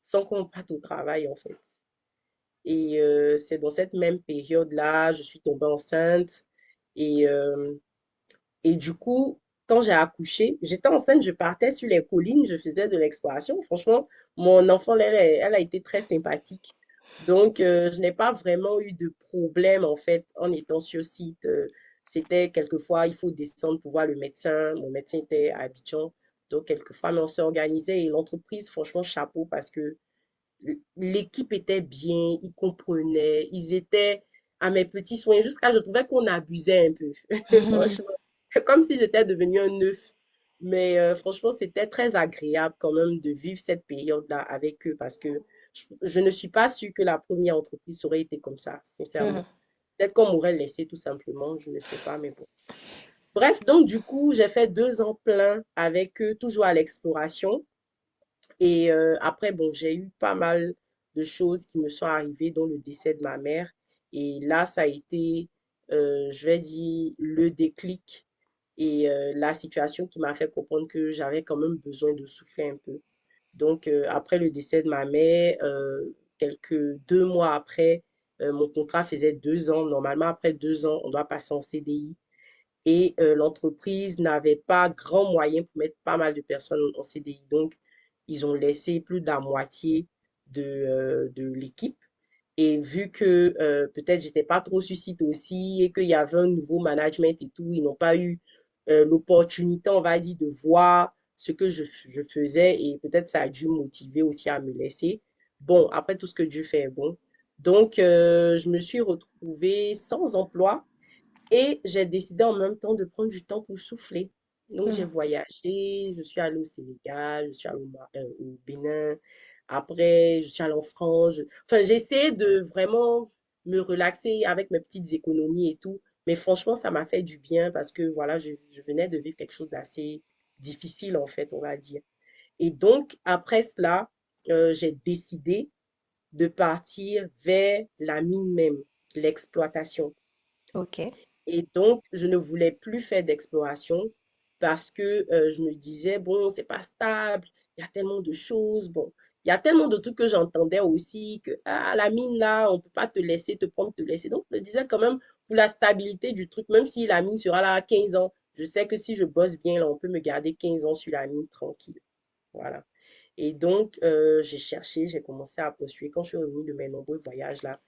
sans qu'on parte au travail, en fait. Et c'est dans cette même période-là, je suis tombée enceinte. Et, euh, et du coup, quand j'ai accouché, j'étais enceinte, je partais sur les collines, je faisais de l'exploration. Franchement, mon enfant, elle a été très sympathique. Donc, je n'ai pas vraiment eu de problème, en fait, en étant sur site. C'était quelquefois, il faut descendre pour voir le médecin. Mon médecin était à Abidjan. Donc, quelquefois, mais on s'organisait et l'entreprise, franchement, chapeau parce que l'équipe était bien, ils comprenaient, ils étaient à mes petits soins jusqu'à je trouvais qu'on abusait un peu. Franchement, comme si j'étais devenue un neuf. Mais franchement, c'était très agréable quand même de vivre cette période-là avec eux parce que je ne suis pas sûre que la première entreprise aurait été comme ça, sincèrement. Mhm. Peut-être qu'on m'aurait laissé tout simplement, je ne sais pas, mais bon. Bref, donc du coup, j'ai fait 2 ans pleins avec eux, toujours à l'exploration. Et après, bon, j'ai eu pas mal de choses qui me sont arrivées, dont le décès de ma mère. Et là, ça a été, je vais dire, le déclic et la situation qui m'a fait comprendre que j'avais quand même besoin de souffler un peu. Donc, après le décès de ma mère, quelques 2 mois après, mon contrat faisait 2 ans. Normalement, après 2 ans, on doit passer en CDI. Et l'entreprise n'avait pas grand moyen pour mettre pas mal de personnes en CDI. Donc, ils ont laissé plus de la moitié de l'équipe. Et vu que peut-être j'étais pas trop sur site aussi et qu'il y avait un nouveau management et tout, ils n'ont pas eu l'opportunité, on va dire, de voir ce que je faisais et peut-être ça a dû me motiver aussi à me laisser. Bon, après tout ce que Dieu fait est bon. Donc, je me suis retrouvée sans emploi et j'ai décidé en même temps de prendre du temps pour souffler. Donc, j'ai Mhm. voyagé, je suis allée au Sénégal, je suis allée au Bénin. Après, je suis allée en France. Enfin, j'ai essayé de vraiment me relaxer avec mes petites économies et tout. Mais franchement, ça m'a fait du bien parce que voilà, je venais de vivre quelque chose d'assez difficile, en fait, on va dire. Et donc, après cela, j'ai décidé de partir vers la mine même, l'exploitation. Ok. Et donc, je ne voulais plus faire d'exploration parce que je me disais, bon, c'est pas stable, il y a tellement de choses, bon, il y a tellement de trucs que j'entendais aussi, que ah, la mine là, on peut pas te laisser, te prendre, te laisser. Donc, je me disais quand même, pour la stabilité du truc, même si la mine sera là à 15 ans, je sais que si je bosse bien, là, on peut me garder 15 ans sur la mine tranquille. Voilà. Et donc, j'ai cherché, j'ai commencé à postuler. Quand je suis revenue de mes nombreux voyages là,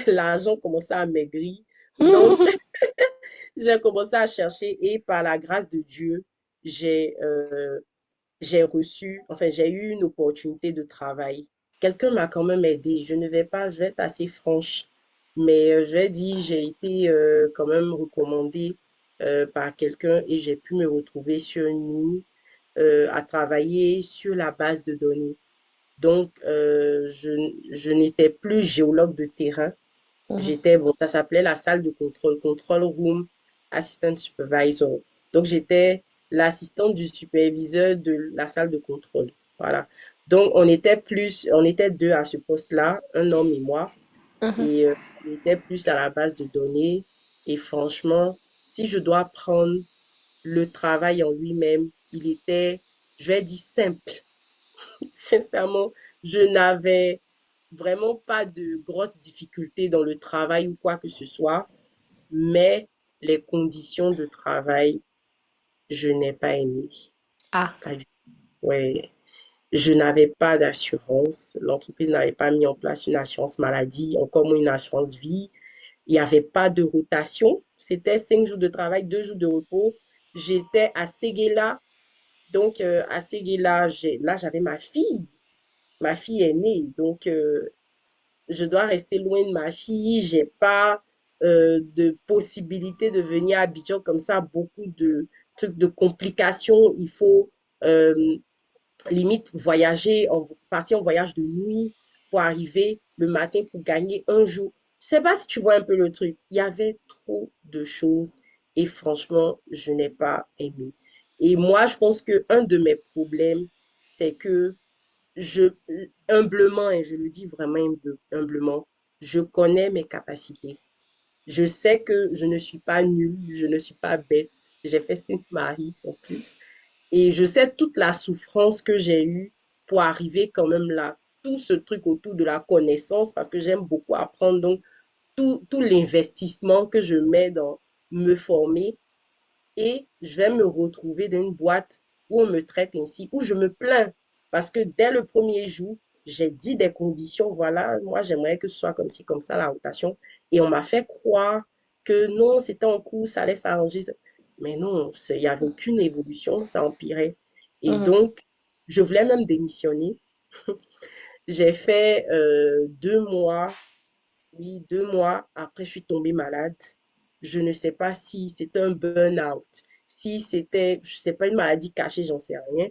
l'argent commençait à maigrir. Donc, j'ai commencé à chercher et par la grâce de Dieu, j'ai j'ai reçu, enfin, j'ai eu une opportunité de travail. Quelqu'un m'a quand même aidé. Je vais être assez franche, mais je vais dire, j'ai été quand même recommandée par quelqu'un et j'ai pu me retrouver sur une mine à travailler sur la base de données. Donc, je n'étais plus géologue de terrain, Mhm. j'étais, bon, ça s'appelait la salle de contrôle, control room assistant supervisor. Donc, j'étais l'assistante du superviseur de la salle de contrôle. Voilà. Donc, on était deux à ce poste-là, un homme et moi, Mhm. et on était plus à la base de données. Et franchement, si je dois prendre le travail en lui-même, il était, je vais dire, simple. Sincèrement, je n'avais vraiment pas de grosses difficultés dans le travail ou quoi que ce soit, mais les conditions de travail, je n'ai pas aimé. Ah. Pas du tout. Ouais. Je n'avais pas d'assurance. L'entreprise n'avait pas mis en place une assurance maladie, encore moins une assurance vie. Il n'y avait pas de rotation. C'était 5 jours de travail, 2 jours de repos. J'étais à Séguéla. Donc, à Séguéla, là, j'avais ma fille. Ma fille est née. Donc, je dois rester loin de ma fille, j'ai pas de possibilité de venir à Abidjan comme ça, beaucoup de trucs de complications, il faut euh, limite voyager, partir en voyage de nuit pour arriver le matin pour gagner un jour. Je sais pas si tu vois un peu le truc. Il y avait trop de choses et franchement, je n'ai pas aimé. Et moi, je pense que un de mes problèmes, c'est que je, humblement, et je le dis vraiment humblement, je connais mes capacités. Je sais que je ne suis pas nulle, je ne suis pas bête. J'ai fait Sainte-Marie en plus. Et je sais toute la souffrance que j'ai eue pour arriver quand même là. Tout ce truc autour de la connaissance, parce que j'aime beaucoup apprendre. Donc, tout l'investissement que je mets dans me former, et je vais me retrouver dans une boîte où on me traite ainsi, où je me plains. Parce que dès le premier jour, j'ai dit des conditions, voilà, moi j'aimerais que ce soit comme ci, comme ça, la rotation. Et on m'a fait croire que non, c'était en cours, ça allait s'arranger. Mais non, il n'y avait aucune évolution, ça empirait. Et Mhm. donc, je voulais même démissionner. J'ai fait 2 mois, oui, 2 mois après, je suis tombée malade. Je ne sais pas si c'était un burn-out, si c'était, je sais pas, une maladie cachée, j'en sais rien.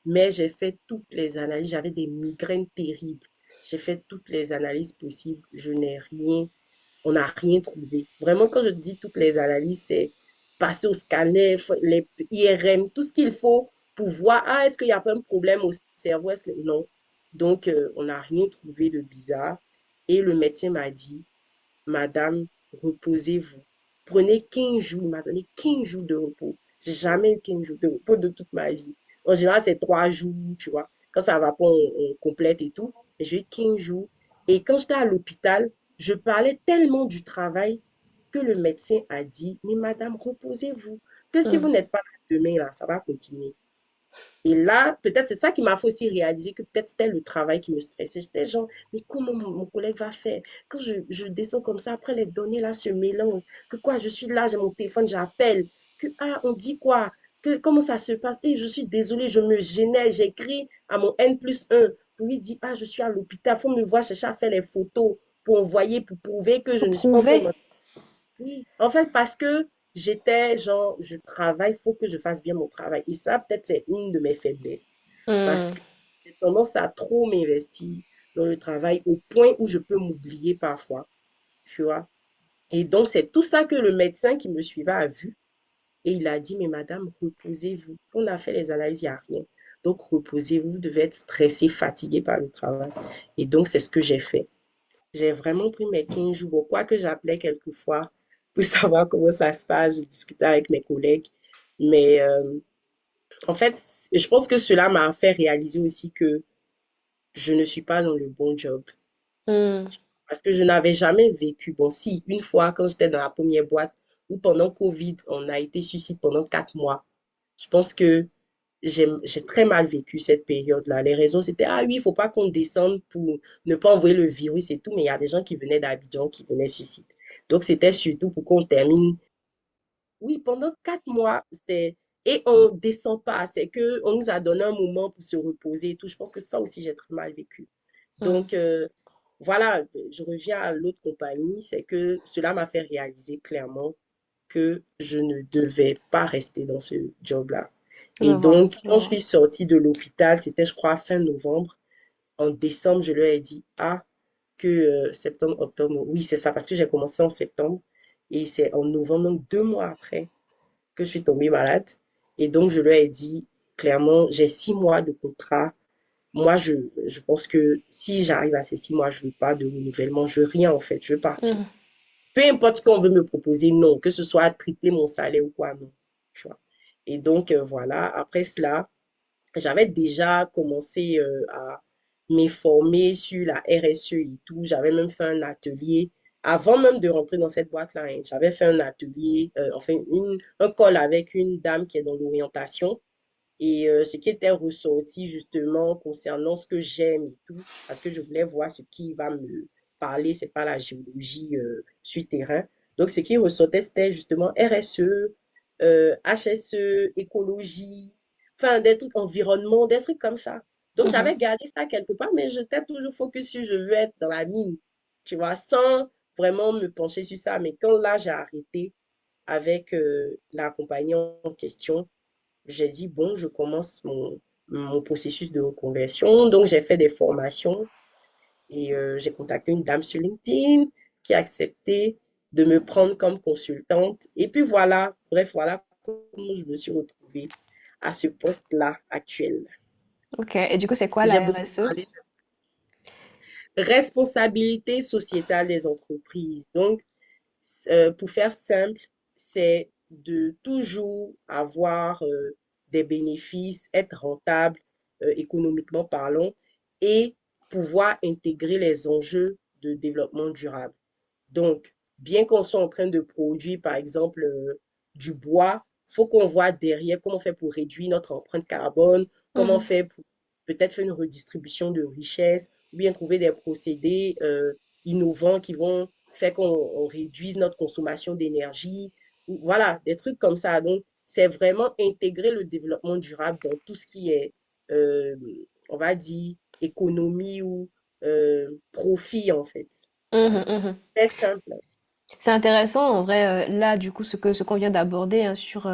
Mais j'ai fait toutes les analyses. J'avais des migraines terribles. J'ai fait toutes les analyses possibles. Je n'ai rien, on n'a rien trouvé. Vraiment, quand je dis toutes les analyses, c'est passer au scanner, les IRM, tout ce qu'il faut pour voir, ah, est-ce qu'il n'y a pas un problème au cerveau? Est-ce que non? Donc, on n'a rien trouvé de bizarre. Et le médecin m'a dit, Madame, reposez-vous. Prenez 15 jours. Il m'a donné 15 jours de repos. J'ai jamais eu 15 jours de repos de toute ma vie. En général, c'est 3 jours, tu vois. Quand ça va pas, on complète et tout. Mais j'ai eu 15 jours. Et quand j'étais à l'hôpital, je parlais tellement du travail que le médecin a dit, mais madame, reposez-vous. Que si vous Mhm. n'êtes pas là demain, là, ça va continuer. Et là, peut-être c'est ça qui m'a fait aussi réaliser que peut-être c'était le travail qui me stressait. J'étais genre, mais comment mon collègue va faire? Quand je descends comme ça, après les données là se mélangent. Que quoi, je suis là, j'ai mon téléphone, j'appelle. Que, ah, on dit quoi? Que, comment ça se passe? Et je suis désolée, je me gênais. J'écris à mon N+1 pour lui dire, ah, je suis à l'hôpital, faut me voir chercher à faire les photos pour envoyer, pour prouver que je Pour ne suis pas encore prouver. dans... Oui, en fait, parce que j'étais genre, je travaille, il faut que je fasse bien mon travail. Et ça, peut-être, c'est une de mes faiblesses. Parce Hmm. que j'ai tendance à trop m'investir dans le travail au point où je peux m'oublier parfois, tu vois. Et donc, c'est tout ça que le médecin qui me suivait a vu. Et il a dit, mais madame, reposez-vous. On a fait les analyses, il n'y a rien. Donc, reposez-vous, vous devez être stressé, fatigué par le travail. Et donc, c'est ce que j'ai fait. J'ai vraiment pris mes 15 jours, quoique j'appelais quelquefois pour savoir comment ça se passe. Je discutais avec mes collègues. Mais en fait, je pense que cela m'a fait réaliser aussi que je ne suis pas dans le bon job. Hmm. Parce que je n'avais jamais vécu. Bon, si, une fois, quand j'étais dans la première boîte, où pendant Covid, on a été suicide pendant 4 mois. Je pense que j'ai très mal vécu cette période-là. Les raisons, c'était, ah oui, il ne faut pas qu'on descende pour ne pas envoyer le virus et tout, mais il y a des gens qui venaient d'Abidjan, qui venaient suicide. Donc, c'était surtout pour qu'on termine. Oui, pendant 4 mois, c'est... Et on ne descend pas. C'est qu'on nous a donné un moment pour se reposer et tout. Je pense que ça aussi, j'ai très mal vécu. Hmm. Donc, voilà, je reviens à l'autre compagnie. C'est que cela m'a fait réaliser clairement que je ne devais pas rester dans ce job-là. Je Et vois, donc, je quand je vois. suis sortie de l'hôpital, c'était, je crois, fin novembre. En décembre, je leur ai dit, ah, que septembre, octobre, oui, c'est ça, parce que j'ai commencé en septembre. Et c'est en novembre, donc 2 mois après, que je suis tombée malade. Et donc, je leur ai dit, clairement, j'ai 6 mois de contrat. Moi, je pense que si j'arrive à ces 6 mois, je ne veux pas de renouvellement, je veux rien en fait, je veux partir. Hmm. Peu importe ce qu'on veut me proposer, non, que ce soit tripler mon salaire ou quoi, non. Tu vois. Et donc, voilà, après cela, j'avais déjà commencé à m'informer sur la RSE et tout. J'avais même fait un atelier. Avant même de rentrer dans cette boîte-là, hein, j'avais fait un atelier, enfin, un call avec une dame qui est dans l'orientation. Et ce qui était ressorti justement concernant ce que j'aime et tout, parce que je voulais voir ce qui va me parler, c'est pas la géologie sur terrain. Donc, ce qui ressortait, c'était justement RSE, HSE, écologie, enfin, des trucs environnement, des trucs comme ça. Donc, Mhm. j'avais gardé ça quelque part, mais j'étais toujours focus sur je veux être dans la mine, tu vois, sans vraiment me pencher sur ça. Mais quand là, j'ai arrêté avec la compagnie en question, j'ai dit, bon, je commence mon processus de reconversion. Donc, j'ai fait des formations et j'ai contacté une dame sur LinkedIn qui a accepté de me prendre comme consultante. Et puis voilà, bref, voilà comment je me suis retrouvée à ce poste-là actuel. Ok. Et du coup, c'est quoi J'ai la beaucoup RSE? parlé de responsabilité sociétale des entreprises. Donc, pour faire simple, c'est de toujours avoir des bénéfices, être rentable économiquement parlant et pouvoir intégrer les enjeux de développement durable. Donc, bien qu'on soit en train de produire, par exemple, du bois, il faut qu'on voit derrière comment on fait pour réduire notre empreinte carbone, comment on Mhm. fait pour peut-être faire une redistribution de richesses, ou bien trouver des procédés innovants qui vont faire qu'on réduise notre consommation d'énergie. Voilà, des trucs comme ça. Donc, c'est vraiment intégrer le développement durable dans tout ce qui est, euh, on va dire, économie ou profit, en fait. Mhm, Voilà. mhm. Très simple. C'est intéressant, en vrai, là, du coup, ce qu'on vient d'aborder hein, sur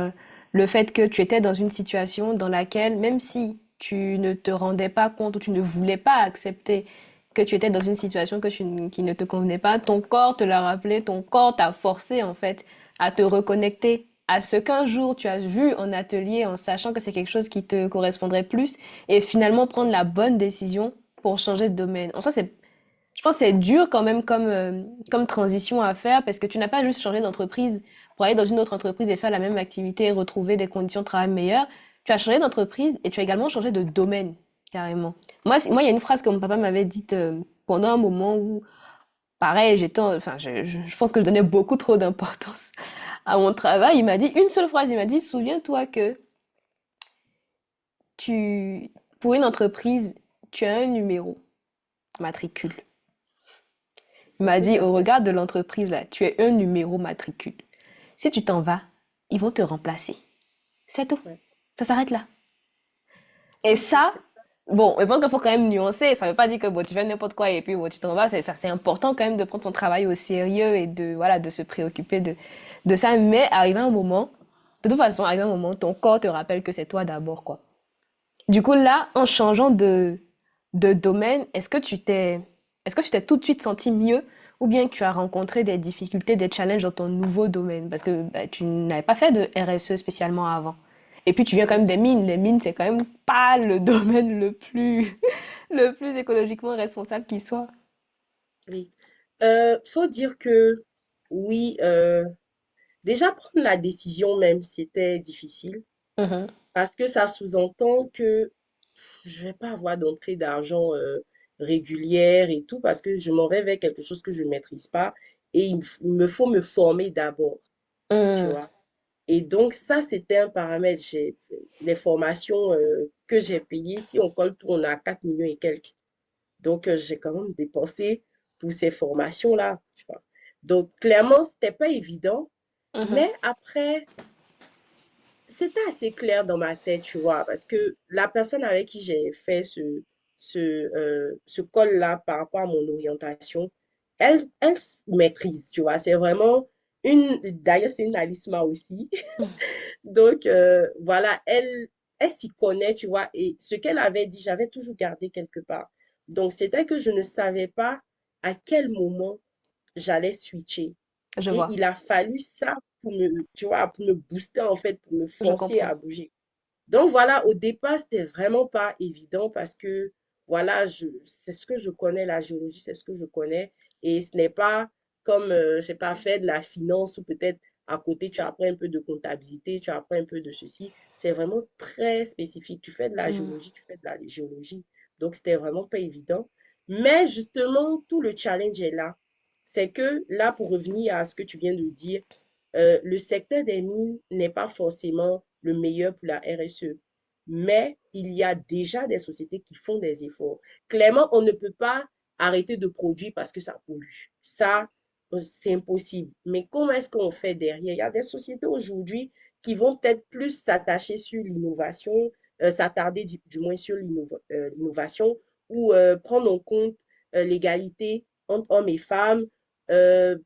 le fait que tu étais dans une situation dans laquelle, même si tu ne te rendais pas compte ou tu ne voulais pas accepter que tu étais dans une situation qui ne te convenait pas, ton corps te l'a rappelé, ton corps t'a forcé en fait à te reconnecter à ce qu'un jour tu as vu en atelier en sachant que c'est quelque chose qui te correspondrait plus et finalement prendre la bonne décision pour changer de domaine. En soi, je pense que c'est dur quand même comme transition à faire parce que tu n'as pas juste changé d'entreprise pour aller dans une autre entreprise et faire la même activité et retrouver des conditions de travail meilleures. Tu as changé d'entreprise et tu as également changé de domaine, carrément. Moi, il y a une phrase que mon papa m'avait dite pendant un moment où, pareil, je pense que je donnais beaucoup trop d'importance à mon travail. Il m'a dit une seule phrase, il m'a dit, souviens-toi que pour une entreprise, tu as un numéro matricule. Il C'est m'a tout dit, à au fait ça. regard de l'entreprise, là, tu es un numéro matricule. Si tu t'en vas, ils vont te remplacer. C'est tout. Ouais. Ça s'arrête là. Et C'est tout. ça, bon, je pense qu'il faut quand même nuancer. Ça ne veut pas dire que bon, tu fais n'importe quoi et puis bon, tu t'en vas. C'est important quand même de prendre son travail au sérieux et voilà, de se préoccuper de ça. Mais arrivé un moment, de toute façon, arrivé un moment, ton corps te rappelle que c'est toi d'abord, quoi. Du coup, là, en changeant de domaine, est-ce que tu t'es tout de suite senti mieux ou bien tu as rencontré des difficultés, des challenges dans ton nouveau domaine? Parce que bah, tu n'avais pas fait de RSE spécialement avant. Et puis tu viens quand même Oui. des mines. Les mines, c'est quand même pas le domaine le plus écologiquement responsable qui soit. Oui. Faut dire que oui, déjà prendre la décision même, c'était difficile Mhm. parce que ça sous-entend que je vais pas avoir d'entrée d'argent régulière et tout parce que je m'en vais vers quelque chose que je ne maîtrise pas et il me faut me former d'abord, tu Mhm. vois. Et donc ça, c'était un paramètre. Les formations que j'ai payées, si on colle tout, on a 4 millions et quelques. Donc j'ai quand même dépensé pour ces formations-là, tu vois. Donc clairement, c'était pas évident, Mhm. mais après, c'était assez clair dans ma tête, tu vois, parce que la personne avec qui j'ai fait ce call-là par rapport à mon orientation, elle maîtrise, tu vois. C'est vraiment d'ailleurs, c'est une Alisma aussi. Donc, voilà, elle s'y connaît, tu vois. Et ce qu'elle avait dit, j'avais toujours gardé quelque part. Donc, c'était que je ne savais pas à quel moment j'allais switcher. Je Et vois. il a fallu ça pour me, tu vois, pour me booster, en fait, pour me Je forcer comprends. à bouger. Donc voilà, au départ, c'était vraiment pas évident parce que voilà, c'est ce que je connais, la géologie, c'est ce que je connais. Et ce n'est pas comme, je sais pas, faire de la finance ou peut-être à côté, tu apprends un peu de comptabilité, tu apprends un peu de ceci. C'est vraiment très spécifique. Tu fais de la Mhm. géologie, tu fais de la géologie. Donc, c'était vraiment pas évident. Mais justement, tout le challenge est là. C'est que là, pour revenir à ce que tu viens de dire, le secteur des mines n'est pas forcément le meilleur pour la RSE, mais il y a déjà des sociétés qui font des efforts. Clairement, on ne peut pas arrêter de produire parce que ça pollue. Ça, c'est impossible. Mais comment est-ce qu'on fait derrière? Il y a des sociétés aujourd'hui qui vont peut-être plus s'attacher sur l'innovation, s'attarder du moins sur l'innovation ou prendre en compte l'égalité entre hommes et femmes, euh,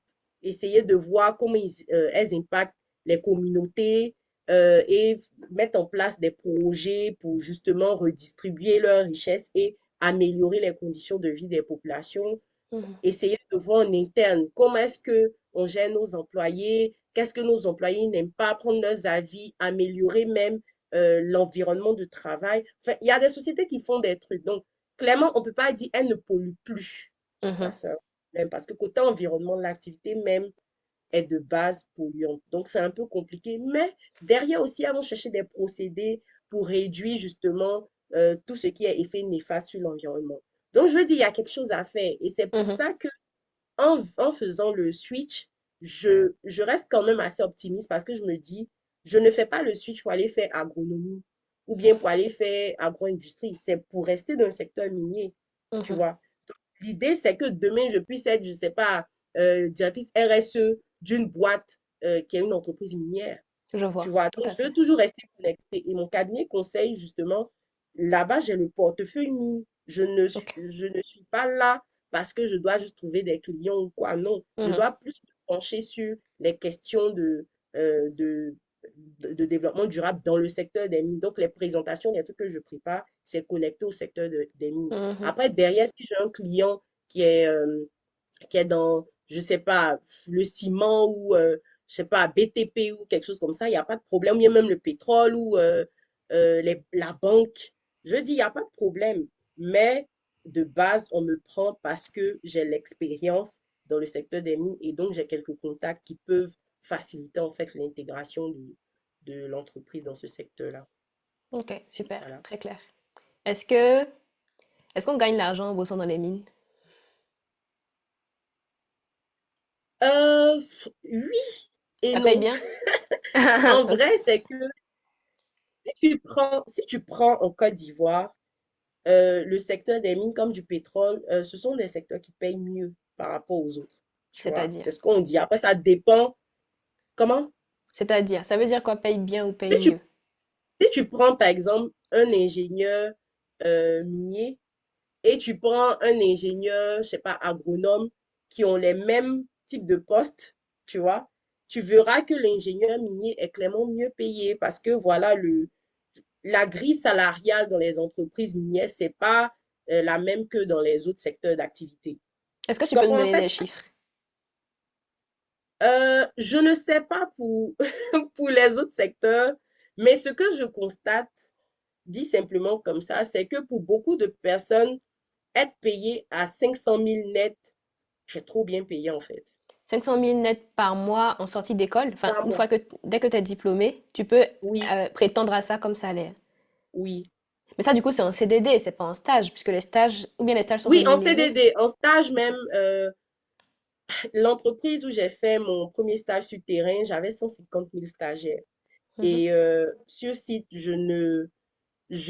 essayer de voir comment elles impactent les communautés et mettre en place des projets pour justement redistribuer leurs richesses et améliorer les conditions de vie des populations. Mhm. Essayer de voir en interne comment est-ce que on gère nos employés, qu'est-ce que nos employés n'aiment pas, prendre leurs avis, améliorer même l'environnement de travail. Enfin, il y a des sociétés qui font des trucs. Donc, clairement, on ne peut pas dire elles ne polluent plus. Ça, Mhm. c'est un problème parce que côté environnement, l'activité même est de base polluante. Donc, c'est un peu compliqué. Mais derrière aussi, allons chercher des procédés pour réduire justement tout ce qui est effet néfaste sur l'environnement. Donc, je veux dire, il y a quelque chose à faire. Et c'est pour Mhm. ça que en faisant le switch, je reste quand même assez optimiste parce que je me dis, je ne fais pas le switch pour aller faire agronomie ou bien pour aller faire agro-industrie. C'est pour rester dans le secteur minier, tu Mhm. vois. L'idée, c'est que demain, je puisse être, je ne sais pas, directrice RSE d'une boîte qui est une entreprise minière. Je Tu vois. vois, Tout donc à je fait. veux toujours rester connectée. Et mon cabinet conseille justement, là-bas, j'ai le portefeuille mine. Ok. Je ne suis pas là parce que je dois juste trouver des clients ou quoi. Non, je Mhm. dois plus me pencher sur les questions de de développement durable dans le secteur des mines. Donc, les présentations, les trucs que je prépare, c'est connecté au secteur des mines. Mhm. Après, derrière, si j'ai un client qui est, euh, qui est dans, je sais pas, le ciment ou, je sais pas, BTP ou quelque chose comme ça, il n'y a pas de problème. Il y a même le pétrole ou la banque. Je dis, il n'y a pas de problème. Mais de base, on me prend parce que j'ai l'expérience dans le secteur des mines et donc j'ai quelques contacts qui peuvent faciliter en fait l'intégration de l'entreprise dans ce secteur-là. Ok, super, Voilà. très clair. Est-ce que est-ce qu'on gagne l'argent en bossant dans les mines? Oui et Ça paye non. bien? En Ok, vrai, c'est que si tu prends en Côte d'Ivoire, le secteur des mines comme du pétrole, ce sont des secteurs qui payent mieux par rapport aux autres. Tu vois, c'est-à-dire. c'est ce qu'on dit. Après, ça dépend. Comment? C'est-à-dire, ça veut dire quoi, paye bien ou paye Si tu, mieux? si tu prends, par exemple, un ingénieur minier et tu prends un ingénieur, je sais pas, agronome, qui ont les mêmes types de postes, tu vois, tu verras que l'ingénieur minier est clairement mieux payé parce que voilà, la grille salariale dans les entreprises minières, c'est pas la même que dans les autres secteurs d'activité. Est-ce que Tu tu peux nous comprends? En donner des fait, chiffres? je ne sais pas pour, pour les autres secteurs, mais ce que je constate, dit simplement comme ça, c'est que pour beaucoup de personnes, être payé à 500 000 net, tu es trop bien payé en fait. 500 000 net par mois en sortie d'école, enfin, Par une fois mois. que, dès que tu es diplômé, tu peux Oui, prétendre à ça comme salaire. oui. Mais ça, du coup, c'est en CDD, c'est pas en stage, puisque les stages, ou bien les stages sont Oui, en rémunérés. CDD, en stage même, l'entreprise où j'ai fait mon premier stage sur terrain, j'avais 150 000 stagiaires. Mhm. Et sur site, je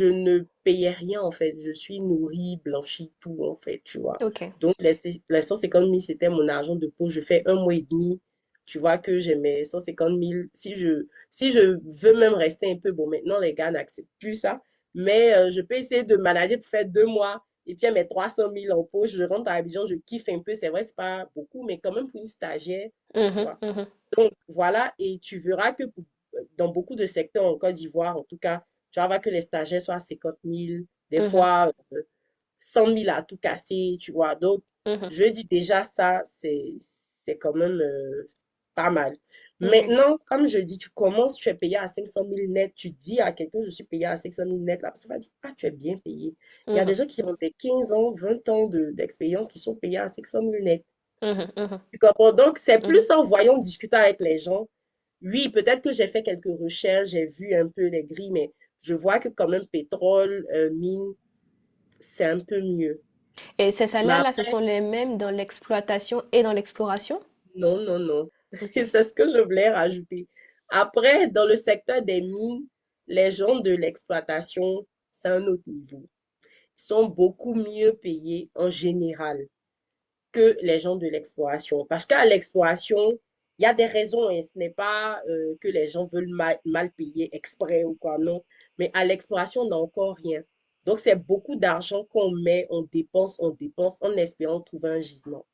ne payais rien en fait. Je suis nourrie, blanchie, tout en fait, tu vois. Ok. Donc les 150 000, c'était mon argent de poche. Je fais un mois et demi. Tu vois que j'ai mes 150 000. Si je veux même rester un peu, bon, maintenant les gars n'acceptent plus ça. Mais je peux essayer de manager pour faire 2 mois. Et puis mes 300 000 en poche, je rentre à Abidjan, je kiffe un peu. C'est vrai, c'est pas beaucoup, mais quand même pour une stagiaire, tu Mhm, vois. mhm. Donc, voilà, et tu verras que dans beaucoup de secteurs en Côte d'Ivoire, en tout cas, tu vas voir que les stagiaires sont à 50 000, des Mhm, fois 100 000 à tout casser, tu vois. Donc, mhm. je dis déjà ça, c'est quand même pas mal. Ok. Maintenant, comme je dis, tu commences, tu es payé à 500 000 net, tu dis à quelqu'un, je suis payé à 500 000 net, la personne va dire, ah, tu es bien payé. Il y a Mhm, des gens qui ont des 15 ans, 20 ans d'expérience qui sont payés à 500 000 net. mhm, mhm, Tu comprends? Donc, c'est mhm. plus en voyant, discutant avec les gens. Oui, peut-être que j'ai fait quelques recherches, j'ai vu un peu les grilles, mais je vois que quand même pétrole, mine, c'est un peu mieux. Et ces Mais salaires-là, ce après, sont les mêmes dans l'exploitation et dans l'exploration? non, non, non. Ok. Et c'est ce que je voulais rajouter. Après, dans le secteur des mines, les gens de l'exploitation, c'est un autre niveau. Ils sont beaucoup mieux payés en général que les gens de l'exploration. Parce qu'à l'exploration, il y a des raisons, et ce n'est pas que les gens veulent mal payer exprès ou quoi, non. Mais à l'exploration, on n'a encore rien. Donc, c'est beaucoup d'argent qu'on met, on dépense en espérant trouver un gisement,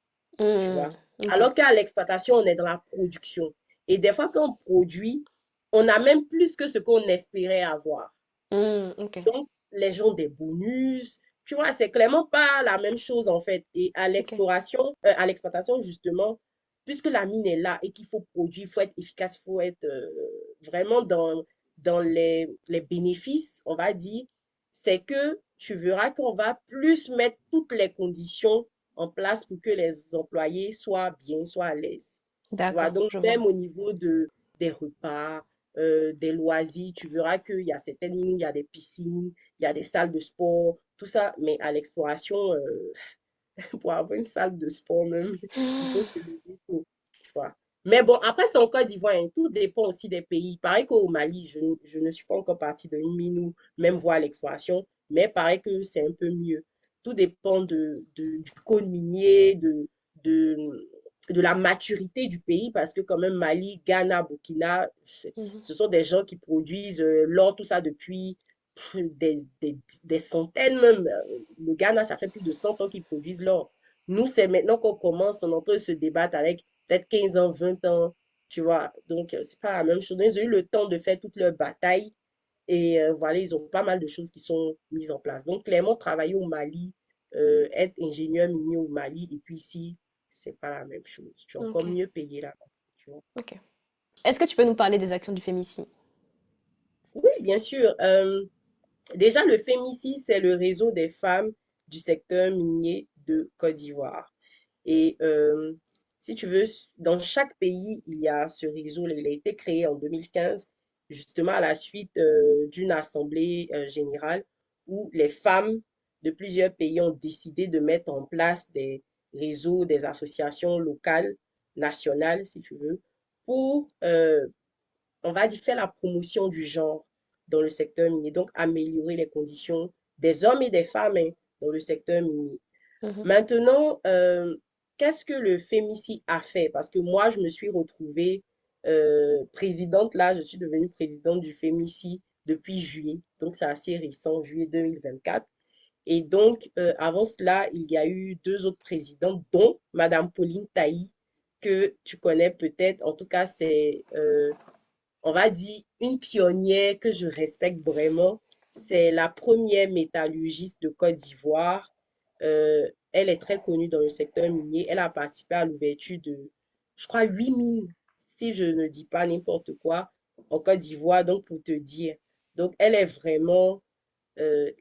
tu Hmm, vois. ok. Alors qu'à l'exploitation, on est dans la production. Et des fois, quand on produit, on a même plus que ce qu'on espérait avoir. Hmm, ok. Donc, les gens ont des bonus. Tu vois, c'est clairement pas la même chose en fait. Et Ok. à l'exploitation, justement, puisque la mine est là et qu'il faut produire, il faut être efficace, il faut être vraiment dans les bénéfices, on va dire, c'est que tu verras qu'on va plus mettre toutes les conditions en place pour que les employés soient bien, soient à l'aise. Tu vois, D'accord, donc je vois. même au niveau des repas, des loisirs. Tu verras qu'il y a certaines mines, il y a des piscines, il y a des salles de sport, tout ça. Mais à l'exploration, pour avoir une salle de sport même, il faut se lever tôt, tu vois. Mais bon, après, c'est en Côte d'Ivoire, hein. Tout dépend aussi des pays. Pareil qu'au Mali, je ne suis pas encore partie d'une mine ou même voir l'exploration, mais pareil que c'est un peu mieux. Tout dépend du code minier, de, de la maturité du pays, parce que quand même Mali, Ghana, Burkina, Mhm. ce sont des gens qui produisent l'or, tout ça depuis des centaines même. Le Ghana, ça fait plus de 100 ans qu'ils produisent l'or. Nous, c'est maintenant qu'on commence, on est en train de se débattre avec peut-être 15 ans, 20 ans. tu vois. Donc, c'est pas la même chose. Ils ont eu le temps de faire toute leur bataille et voilà, ils ont pas mal de choses qui sont mises en place. Donc, clairement, travailler au Mali, être ingénieur minier au Mali, et puis ici, c'est pas la même chose. Tu es encore Ok, mieux payé là-bas, tu vois. ok. Est-ce que tu peux nous parler des actions du FEMICI? Oui, bien sûr. Déjà, le FEMICI, c'est le réseau des femmes du secteur minier de Côte d'Ivoire. Et si tu veux, dans chaque pays, il y a ce réseau. Il a été créé en 2015, justement à la suite d'une assemblée générale où les femmes de plusieurs pays ont décidé de mettre en place des réseaux, des associations locales, nationales, si tu veux, pour on va dire, faire la promotion du genre dans le secteur minier, donc améliorer les conditions des hommes et des femmes hein, dans le secteur minier. Mhm, Maintenant, qu'est-ce que le FEMICI a fait? Parce que moi, je me suis retrouvée présidente, là, je suis devenue présidente du FEMICI depuis juillet, donc c'est assez récent, juillet 2024. Et donc, avant cela, il y a eu deux autres présidentes, dont Madame Pauline Tailly, que tu connais peut-être. En tout cas, c'est on va dire, une pionnière que je respecte vraiment. C'est la première métallurgiste de Côte d'Ivoire. Elle est très connue dans le secteur minier. Elle a participé à l'ouverture de, je crois, 8 mines, si je ne dis pas n'importe quoi, en Côte d'Ivoire. Donc, pour te dire. Donc, elle est vraiment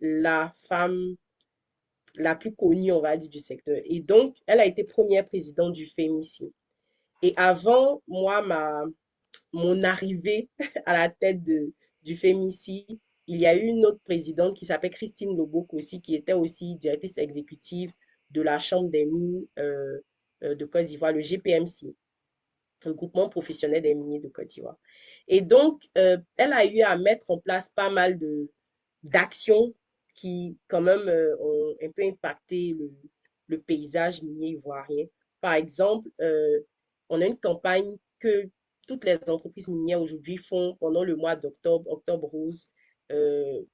la femme la plus connue, on va dire, du secteur. Et donc, elle a été première présidente du FEMICI. Et avant, moi, mon arrivée à la tête du FEMICI, il y a eu une autre présidente qui s'appelle Christine Lobok aussi, qui était aussi directrice exécutive de la Chambre des mines de Côte d'Ivoire, le GPMC, le groupement professionnel des miniers de Côte d'Ivoire. Et donc, elle a eu à mettre en place pas mal d'actions qui, quand même, ont un peu impacté le paysage minier ivoirien. Par exemple, on a une campagne que toutes les entreprises minières aujourd'hui font pendant le mois d'octobre, octobre rose,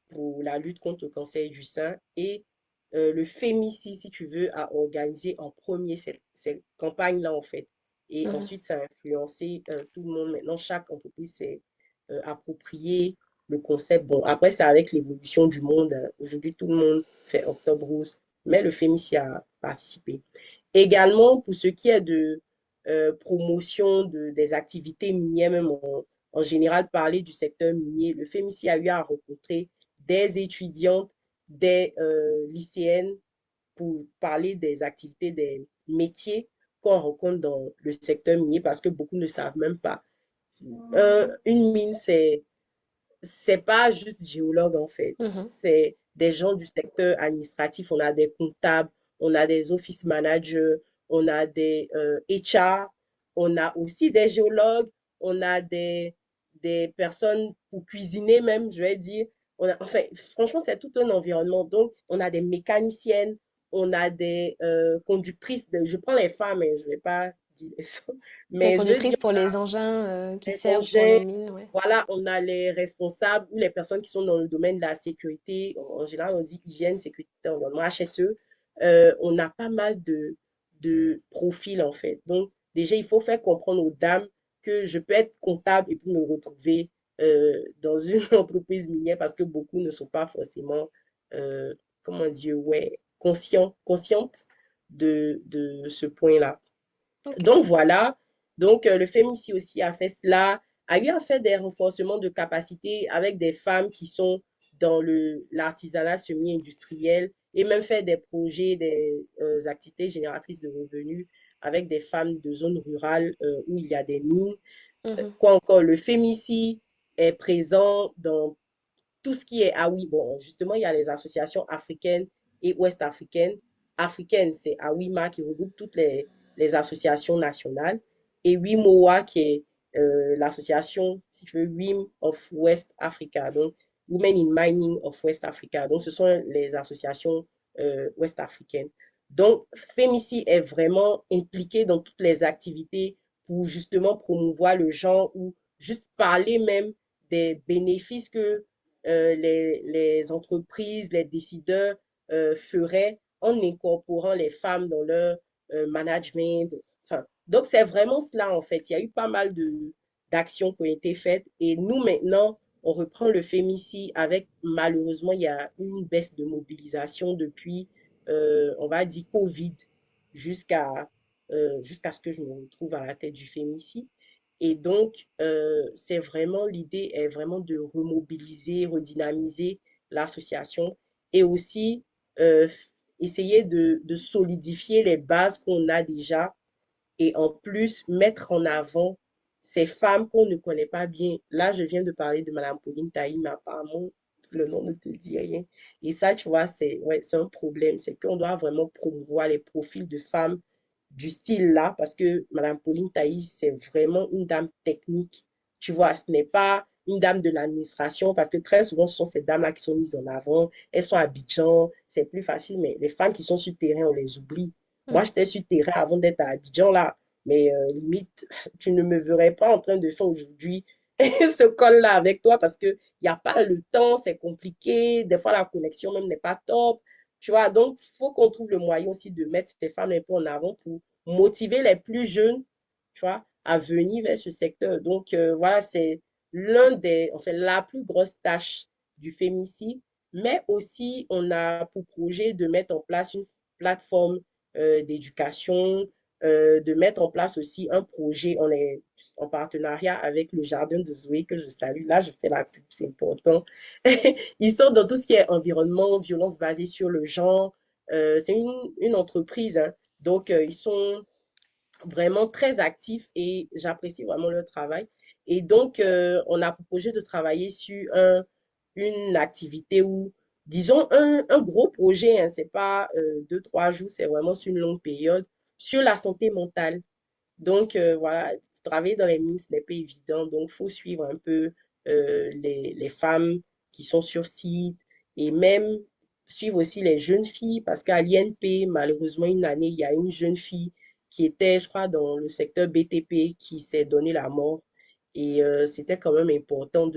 pour la lutte contre le cancer du sein. Et le FEMICI, si tu veux, a organisé en premier cette campagne-là, en fait. Et mhm. ensuite, ça a influencé tout le monde. Maintenant, chaque entreprise s'est approprié le concept. Bon, après, c'est avec l'évolution du monde. Aujourd'hui, tout le monde fait Octobre Rose, mais le FEMICI a participé. Également, pour ce qui est de promotion des activités minières, même en général, parler du secteur minier, le FEMICI a eu à rencontrer des étudiantes, des lycéennes pour parler des activités, des métiers qu'on rencontre dans le secteur minier parce que beaucoup ne savent même pas. Une mine, c'est pas juste géologue en fait. Mhm. C'est des gens du secteur administratif. On a des comptables, on a des office managers, on a des HR, on a aussi des géologues, on a des personnes pour cuisiner même, je vais dire. Enfin, franchement, c'est tout un environnement. Donc, on a des mécaniciennes, on a des conductrices. Je prends les femmes, hein, je vais pas dire les hommes, Les mais je veux conductrices dire pour les engins qui les servent pour engins, les mines, ouais. voilà, on a les responsables ou les personnes qui sont dans le domaine de la sécurité. En général, on dit hygiène, sécurité, environnement, HSE. On a pas mal de profils, en fait. Donc, déjà, il faut faire comprendre aux dames que je peux être comptable et puis me retrouver dans une entreprise minière parce que beaucoup ne sont pas forcément, comment dire, ouais, conscientes de ce point-là. Ok. Donc voilà, donc le FEMICI aussi a fait cela, a eu à faire des renforcements de capacités avec des femmes qui sont dans l'artisanat semi-industriel et même fait des projets, des activités génératrices de revenus avec des femmes de zones rurales où il y a des mines. Mhm. Quoi encore, le FEMICI est présent dans tout ce qui est, ah oui, bon, justement, il y a les associations africaines et ouest-africaines. Africaine, c'est AWIMA qui regroupe toutes les associations nationales. Et WIMOA qui est l'association, si tu veux, WIM of West Africa. Donc, Women in Mining of West Africa. Donc, ce sont les associations ouest-africaines. Donc, FEMICI est vraiment impliqué dans toutes les activités pour justement promouvoir le genre ou juste parler même des bénéfices que les entreprises, les décideurs feraient en incorporant les femmes dans leur management, Enfin, donc, c'est vraiment cela, en fait. Il y a eu pas mal d'actions qui ont été faites. Et nous, maintenant, on reprend le féminicide avec, malheureusement, il y a une baisse de mobilisation depuis, on va dire, Covid jusqu'à jusqu'à ce que je me retrouve à la tête du féminicide. Et donc, c'est vraiment, l'idée est vraiment de remobiliser, redynamiser l'association et aussi euh, essayer de solidifier les bases qu'on a déjà et en plus mettre en avant ces femmes qu'on ne connaît pas bien. Là, je viens de parler de Madame Pauline Taï, mais apparemment, le nom ne te dit rien. Et ça, tu vois, c'est ouais, c'est un problème. C'est qu'on doit vraiment promouvoir les profils de femmes du style là, parce que Madame Pauline Taï, c'est vraiment une dame technique. Tu vois, ce n'est pas une dame de l'administration, parce que très souvent, ce sont ces dames-là qui sont mises en avant. Elles sont à Abidjan, c'est plus facile, mais les femmes qui sont sur le terrain, on les oublie. Moi, Mm. j'étais sur le terrain avant d'être à Abidjan, là. Mais limite, tu ne me verrais pas en train de faire aujourd'hui ce call-là avec toi parce qu'il n'y a pas le temps, c'est compliqué. Des fois, la connexion même n'est pas top. Tu vois, donc, il faut qu'on trouve le moyen aussi de mettre ces femmes un peu en avant pour motiver les plus jeunes, tu vois, à venir vers ce secteur. Donc, voilà, c'est enfin, la plus grosse tâche du féminicide. Mais aussi, on a pour projet de mettre en place une plateforme d'éducation, de mettre en place aussi un projet. On est en partenariat avec le Jardin de Zoé, que je salue. Là, je fais la pub, c'est important. Ils sont dans tout ce qui est environnement, violence basée sur le genre. C'est une entreprise, hein. Donc, ils sont vraiment très actifs et j'apprécie vraiment leur travail. Et donc, on a proposé de travailler sur une activité où, disons, un gros projet, hein, c'est pas 2, 3 jours, c'est vraiment sur une longue période, sur la santé mentale. Donc, voilà, travailler dans les mines, ce n'est pas évident. Donc, il faut suivre un peu les femmes qui sont sur site et même suivre aussi les jeunes filles parce qu'à l'INP, malheureusement, une année, il y a une jeune fille qui était, je crois, dans le secteur BTP qui s'est donné la mort. Et c'était quand même important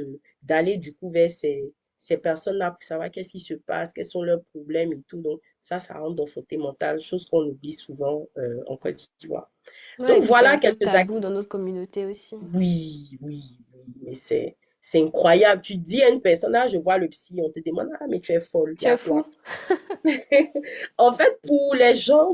d'aller du coup vers ces personnes-là pour savoir qu'est-ce qui se passe, quels sont leurs problèmes et tout. Donc, ça rentre dans santé mentale, chose qu'on oublie souvent en Côte d'Ivoire. Ouais, et Donc puis qui est voilà un peu quelques tabou dans activités. notre communauté aussi. Oui, oui, oui, mais c'est incroyable. Tu dis à une personne, ah, je vois le psy, on te demande, ah, mais tu es folle, il y Tu es a fou? quoi? En fait, pour les gens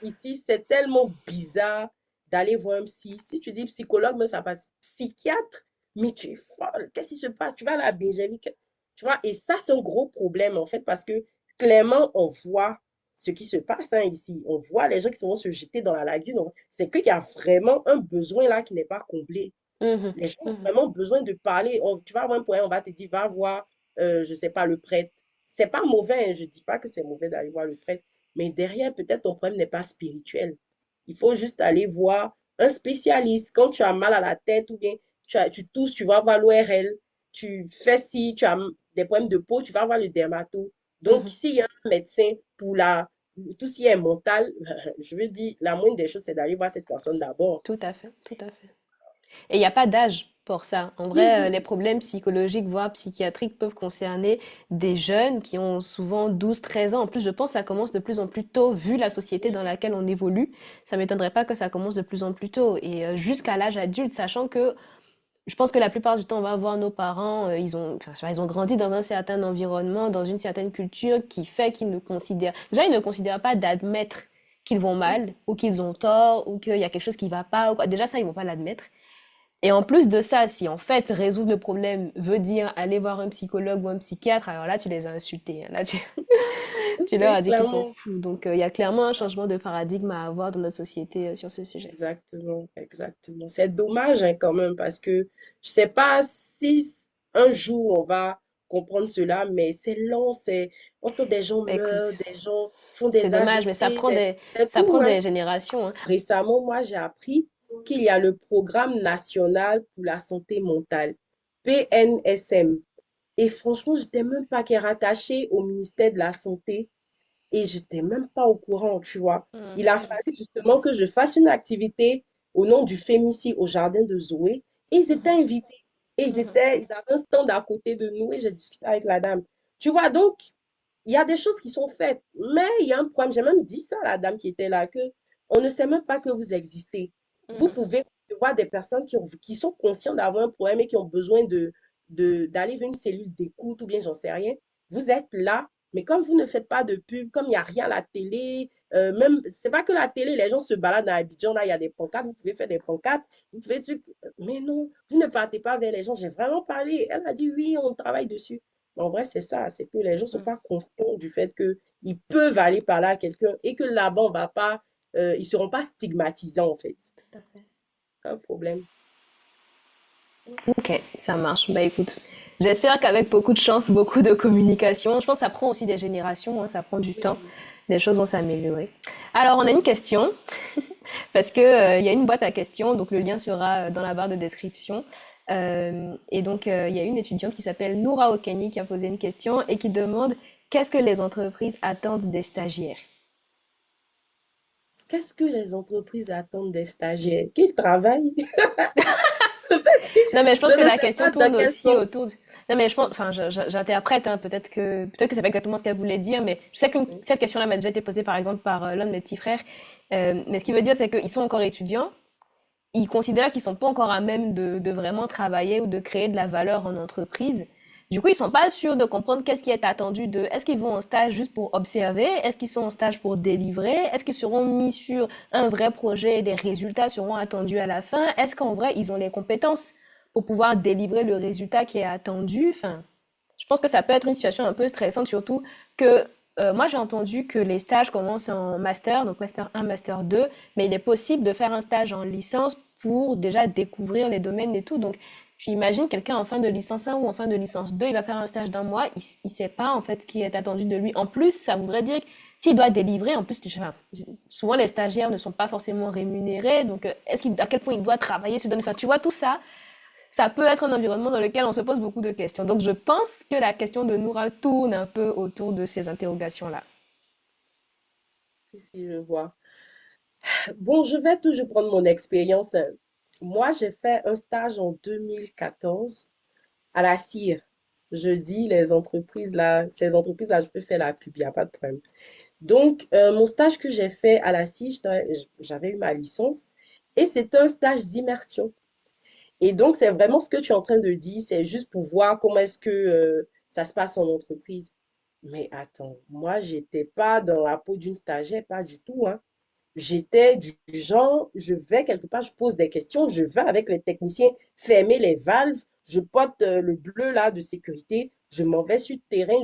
ici, c'est tellement bizarre d'aller voir un psy. Si tu dis psychologue, mais ça passe psychiatre, mais tu es folle. Qu'est-ce qui se passe? Tu vas à la Belgique. Tu vois, et ça, c'est un gros problème, en fait, parce que clairement, on voit ce qui se passe hein, ici. On voit les gens qui vont se jeter dans la lagune. C'est qu'il y a vraiment un besoin là qui n'est pas comblé. Mhm, Les gens ont mhm. vraiment besoin de parler. Tu vas avoir un point, on va te dire, va voir, je sais pas, le prêtre. C'est pas mauvais, hein, je dis pas que c'est mauvais d'aller voir le prêtre, mais derrière, peut-être ton problème n'est pas spirituel. Il faut juste aller voir un spécialiste. Quand tu as mal à la tête ou bien tu tousses, tu vas voir l'ORL. Tu fais si tu as des problèmes de peau, tu vas voir le dermato. Donc, Mhm. s'il y a un médecin pour tout ce qui est mental, je veux dire, la moindre des choses, c'est d'aller voir cette personne d'abord. Tout à fait, tout à fait. Et il n'y a pas d'âge pour ça. En vrai, les problèmes psychologiques, voire psychiatriques, peuvent concerner des jeunes qui ont souvent 12, 13 ans. En plus, je pense que ça commence de plus en plus tôt, vu la société dans laquelle on évolue. Ça m'étonnerait pas que ça commence de plus en plus tôt. Et jusqu'à l'âge adulte, sachant que je pense que la plupart du temps, on va voir nos parents, enfin, je sais pas, ils ont grandi dans un certain environnement, dans une certaine culture qui fait qu'ils ne considèrent, déjà, ils ne considèrent pas d'admettre qu'ils vont C'est mal, ou qu'ils ont tort, ou qu'il y a quelque chose qui va pas, ou quoi. Déjà, ça, ils vont pas l'admettre. Et en plus de ça, si en fait résoudre le problème veut dire aller voir un psychologue ou un psychiatre, alors là tu les as insultés, hein. Là tu leur as dit qu'ils sont clairement. fous. Donc il y a clairement un changement de paradigme à avoir dans notre société sur ce sujet. Exactement, exactement. C'est dommage hein, quand même parce que je sais pas si un jour on va comprendre cela, mais c'est long, c'est autant des gens Bah, meurent, écoute, des gens font c'est des dommage, mais AVC, c'est ça tout, prend hein. des générations, hein. Récemment, moi j'ai appris qu'il y a le programme national pour la santé mentale, PNSM. Et franchement, je n'étais même pas qui est rattaché au ministère de la Santé et j'étais même pas au courant, tu vois. Mm, Il a mm, fallu justement que je fasse une activité au nom du féminicide au jardin de Zoé et ils étaient mhm, invités. Et mhm. ils avaient un stand à côté de nous et j'ai discuté avec la dame. Tu vois, donc, il y a des choses qui sont faites, mais il y a un problème. J'ai même dit ça à la dame qui était là, que On ne sait même pas que vous existez. Vous Mhm. pouvez voir des personnes qui sont conscientes d'avoir un problème et qui ont besoin d'aller vers une cellule d'écoute ou bien j'en sais rien. Vous êtes là, mais comme vous ne faites pas de pub, comme il n'y a rien à la télé, même, c'est pas que la télé, les gens se baladent à Abidjan, là, il y a des pancartes, vous pouvez faire des pancartes, vous pouvez dire, mais non, vous ne partez pas vers les gens. J'ai vraiment parlé. Elle a dit, oui, on travaille dessus. Mais en vrai, c'est ça, c'est que les gens ne sont Mhm. pas conscients du fait qu'ils peuvent aller parler à quelqu'un et que là-bas, on va pas, ils seront pas stigmatisants, en fait. Tout à fait. Un problème. Ok, ça marche. Bah écoute, j'espère qu'avec beaucoup de chance, beaucoup de communication, je pense que ça prend aussi des générations, hein, ça prend du temps, Oui. les choses vont s'améliorer. Alors, on a une question, parce que, il y a une boîte à questions, donc le lien sera dans la barre de description. Et donc, il y a une étudiante qui s'appelle Noura Okeni qui a posé une question et qui demande qu'est-ce que les entreprises attendent des stagiaires? Qu'est-ce que les entreprises attendent des stagiaires? Qu'ils travaillent? En fait, Non, mais je pense je que ne la sais question pas dans tourne quel aussi sens. autour. Non, mais je pense, enfin, j'interprète, hein, peut-être que c'est pas exactement ce qu'elle voulait dire, mais je sais que cette question-là m'a déjà été posée, par exemple, par l'un de mes petits frères. Mais ce qu'il veut dire, c'est qu'ils sont encore étudiants, ils considèrent qu'ils sont pas encore à même de vraiment travailler ou de créer de la valeur en entreprise. Du coup, ils sont pas sûrs de comprendre qu'est-ce qui est attendu de, est-ce qu'ils vont en stage juste pour observer? Est-ce qu'ils sont en stage pour délivrer? Est-ce qu'ils seront mis sur un vrai projet et des résultats seront attendus à la fin? Est-ce qu'en vrai, ils ont les compétences pour pouvoir délivrer le résultat qui est attendu? Enfin, je pense que ça peut être une situation un peu stressante, surtout que moi j'ai entendu que les stages commencent en master, donc master 1, master 2, mais il est possible de faire un stage en licence pour déjà découvrir les domaines et tout. Donc tu imagines quelqu'un en fin de licence 1 ou en fin de licence 2, il va faire un stage d'un mois, il sait pas en fait ce qui est attendu de lui. En plus, ça voudrait dire que s'il doit délivrer, en plus, enfin, souvent les stagiaires ne sont pas forcément rémunérés, donc à quel point il doit travailler sur donner, enfin tu vois tout ça, ça peut être un environnement dans lequel on se pose beaucoup de questions. Donc, je pense que la question de Noura tourne un peu autour de ces interrogations-là. Si, si, je vois. Bon, je vais toujours prendre mon expérience. Moi, j'ai fait un stage en 2014 à la cire. Je dis les entreprises là, ces entreprises là, je peux faire la pub, il n'y a pas de problème. Donc, mon stage que j'ai fait à la cire, j'avais eu ma licence et c'était un stage d'immersion. Et donc, c'est vraiment ce que tu es en train de dire, c'est juste pour voir comment est-ce que ça se passe en entreprise. Mais attends, moi, j'étais pas dans la peau d'une stagiaire, pas du tout, hein. J'étais du genre, je vais quelque part, je pose des questions, je vais avec les techniciens fermer les valves, je porte le bleu là de sécurité, je m'en vais sur le terrain,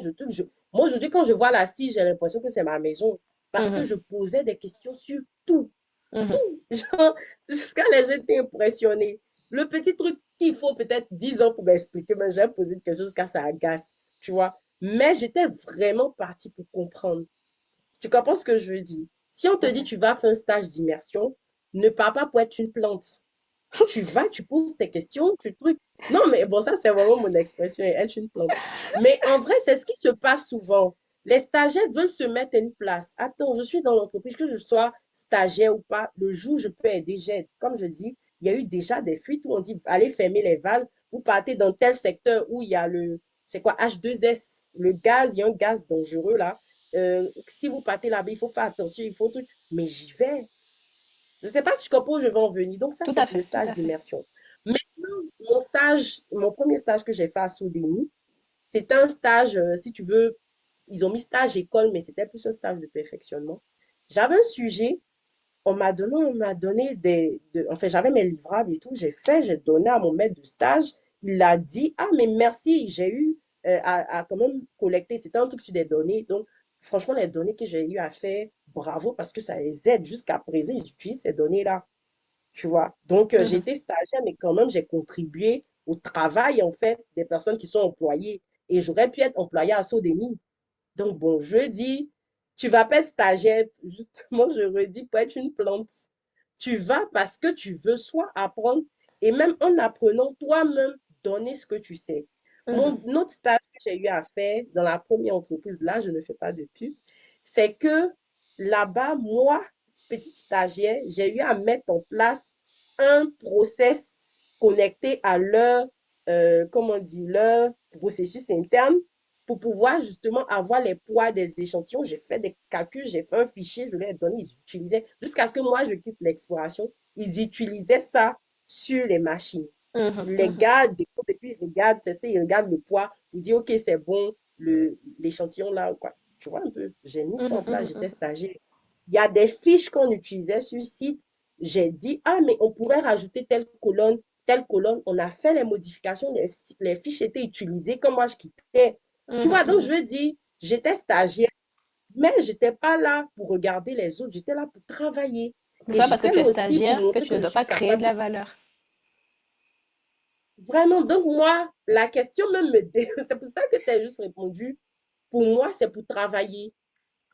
moi aujourd'hui quand je vois la scie, j'ai l'impression que c'est ma maison parce que Mhm, je posais des questions sur tout, mhm, tout, genre jusqu'à les gens étaient impressionnés. Le petit truc qu'il faut peut-être 10 ans pour m'expliquer, mais j'ai posé une question jusqu'à ça agace, tu vois. Mais j'étais vraiment partie pour comprendre. Tu comprends ce que je veux dire? Si on te dit mhm, tu vas faire un stage d'immersion, ne pars pas pour être une plante. Tu vas, tu poses tes questions, tu trucs. Non, mais bon, ça, c'est vraiment mon expression, être une plante. Mais en vrai, c'est ce qui se passe souvent. Les stagiaires veulent se mettre à une place. Attends, je suis dans l'entreprise, que je sois stagiaire ou pas, le jour où je peux aider, j'aide. Comme je dis, il y a eu déjà des fuites où on dit, allez fermer les valves, vous partez dans tel secteur où il y a c'est quoi, H2S, le gaz, il y a un gaz dangereux là. Si vous partez là-bas, il faut faire attention, il faut tout. Mais j'y vais. Je ne sais pas si je comprends où je vais en venir. Donc, ça, tout c'est à pour le fait, tout stage à fait. d'immersion. Maintenant, mon premier stage que j'ai fait à Soudéni, c'était un stage, si tu veux, ils ont mis stage école, mais c'était plus un stage de perfectionnement. J'avais un sujet, on m'a donné enfin, j'avais mes livrables et tout, j'ai donné à mon maître de stage. Il a dit, ah, mais merci, j'ai eu à quand même collecter, c'était un truc sur des données. Donc, franchement, les données que j'ai eu à faire, bravo, parce que ça les aide jusqu'à présent, ils utilisent ces données-là. Tu vois. Donc, Mhm, j'étais stagiaire, mais quand même, j'ai contribué au travail, en fait, des personnes qui sont employées. Et j'aurais pu être employée à Sodemi. Donc, bon, je dis, tu vas pas être stagiaire, justement, je redis, pour être une plante. Tu vas parce que tu veux soit apprendre, et même en apprenant toi-même, donner ce que tu sais. mhm, Mon autre stage que j'ai eu à faire dans la première entreprise, là, je ne fais pas de pub, c'est que là-bas, moi, petite stagiaire, j'ai eu à mettre en place un process connecté à leur, comment on dit, leur processus interne pour pouvoir justement avoir les poids des échantillons. J'ai fait des calculs, j'ai fait un fichier, je leur ai donné, ils utilisaient, jusqu'à ce que moi je quitte l'exploration, ils utilisaient ça sur les machines. Mhm, Les mhm, gars déposent et puis ils regardent, c'est ça, ils regardent le poids pour dire, OK, c'est bon, l'échantillon là, quoi. Tu vois un peu, j'ai mis ça mhm, en place, mhm, j'étais mhm. stagiaire. Il y a des fiches qu'on utilisait sur le site. J'ai dit, ah, mais on pourrait rajouter telle colonne, telle colonne. On a fait les modifications, les fiches étaient utilisées comme moi je quittais. Tu Mhm, vois, donc je mhm. veux dire, j'étais stagiaire, mais je n'étais pas là pour regarder les autres, j'étais là pour travailler. C'est Et pas parce que j'étais tu là es aussi pour stagiaire que montrer tu ne que je dois suis pas créer de capable. la valeur. Vraiment, donc moi, la question même c'est pour ça que tu as juste répondu. Pour moi, c'est pour travailler.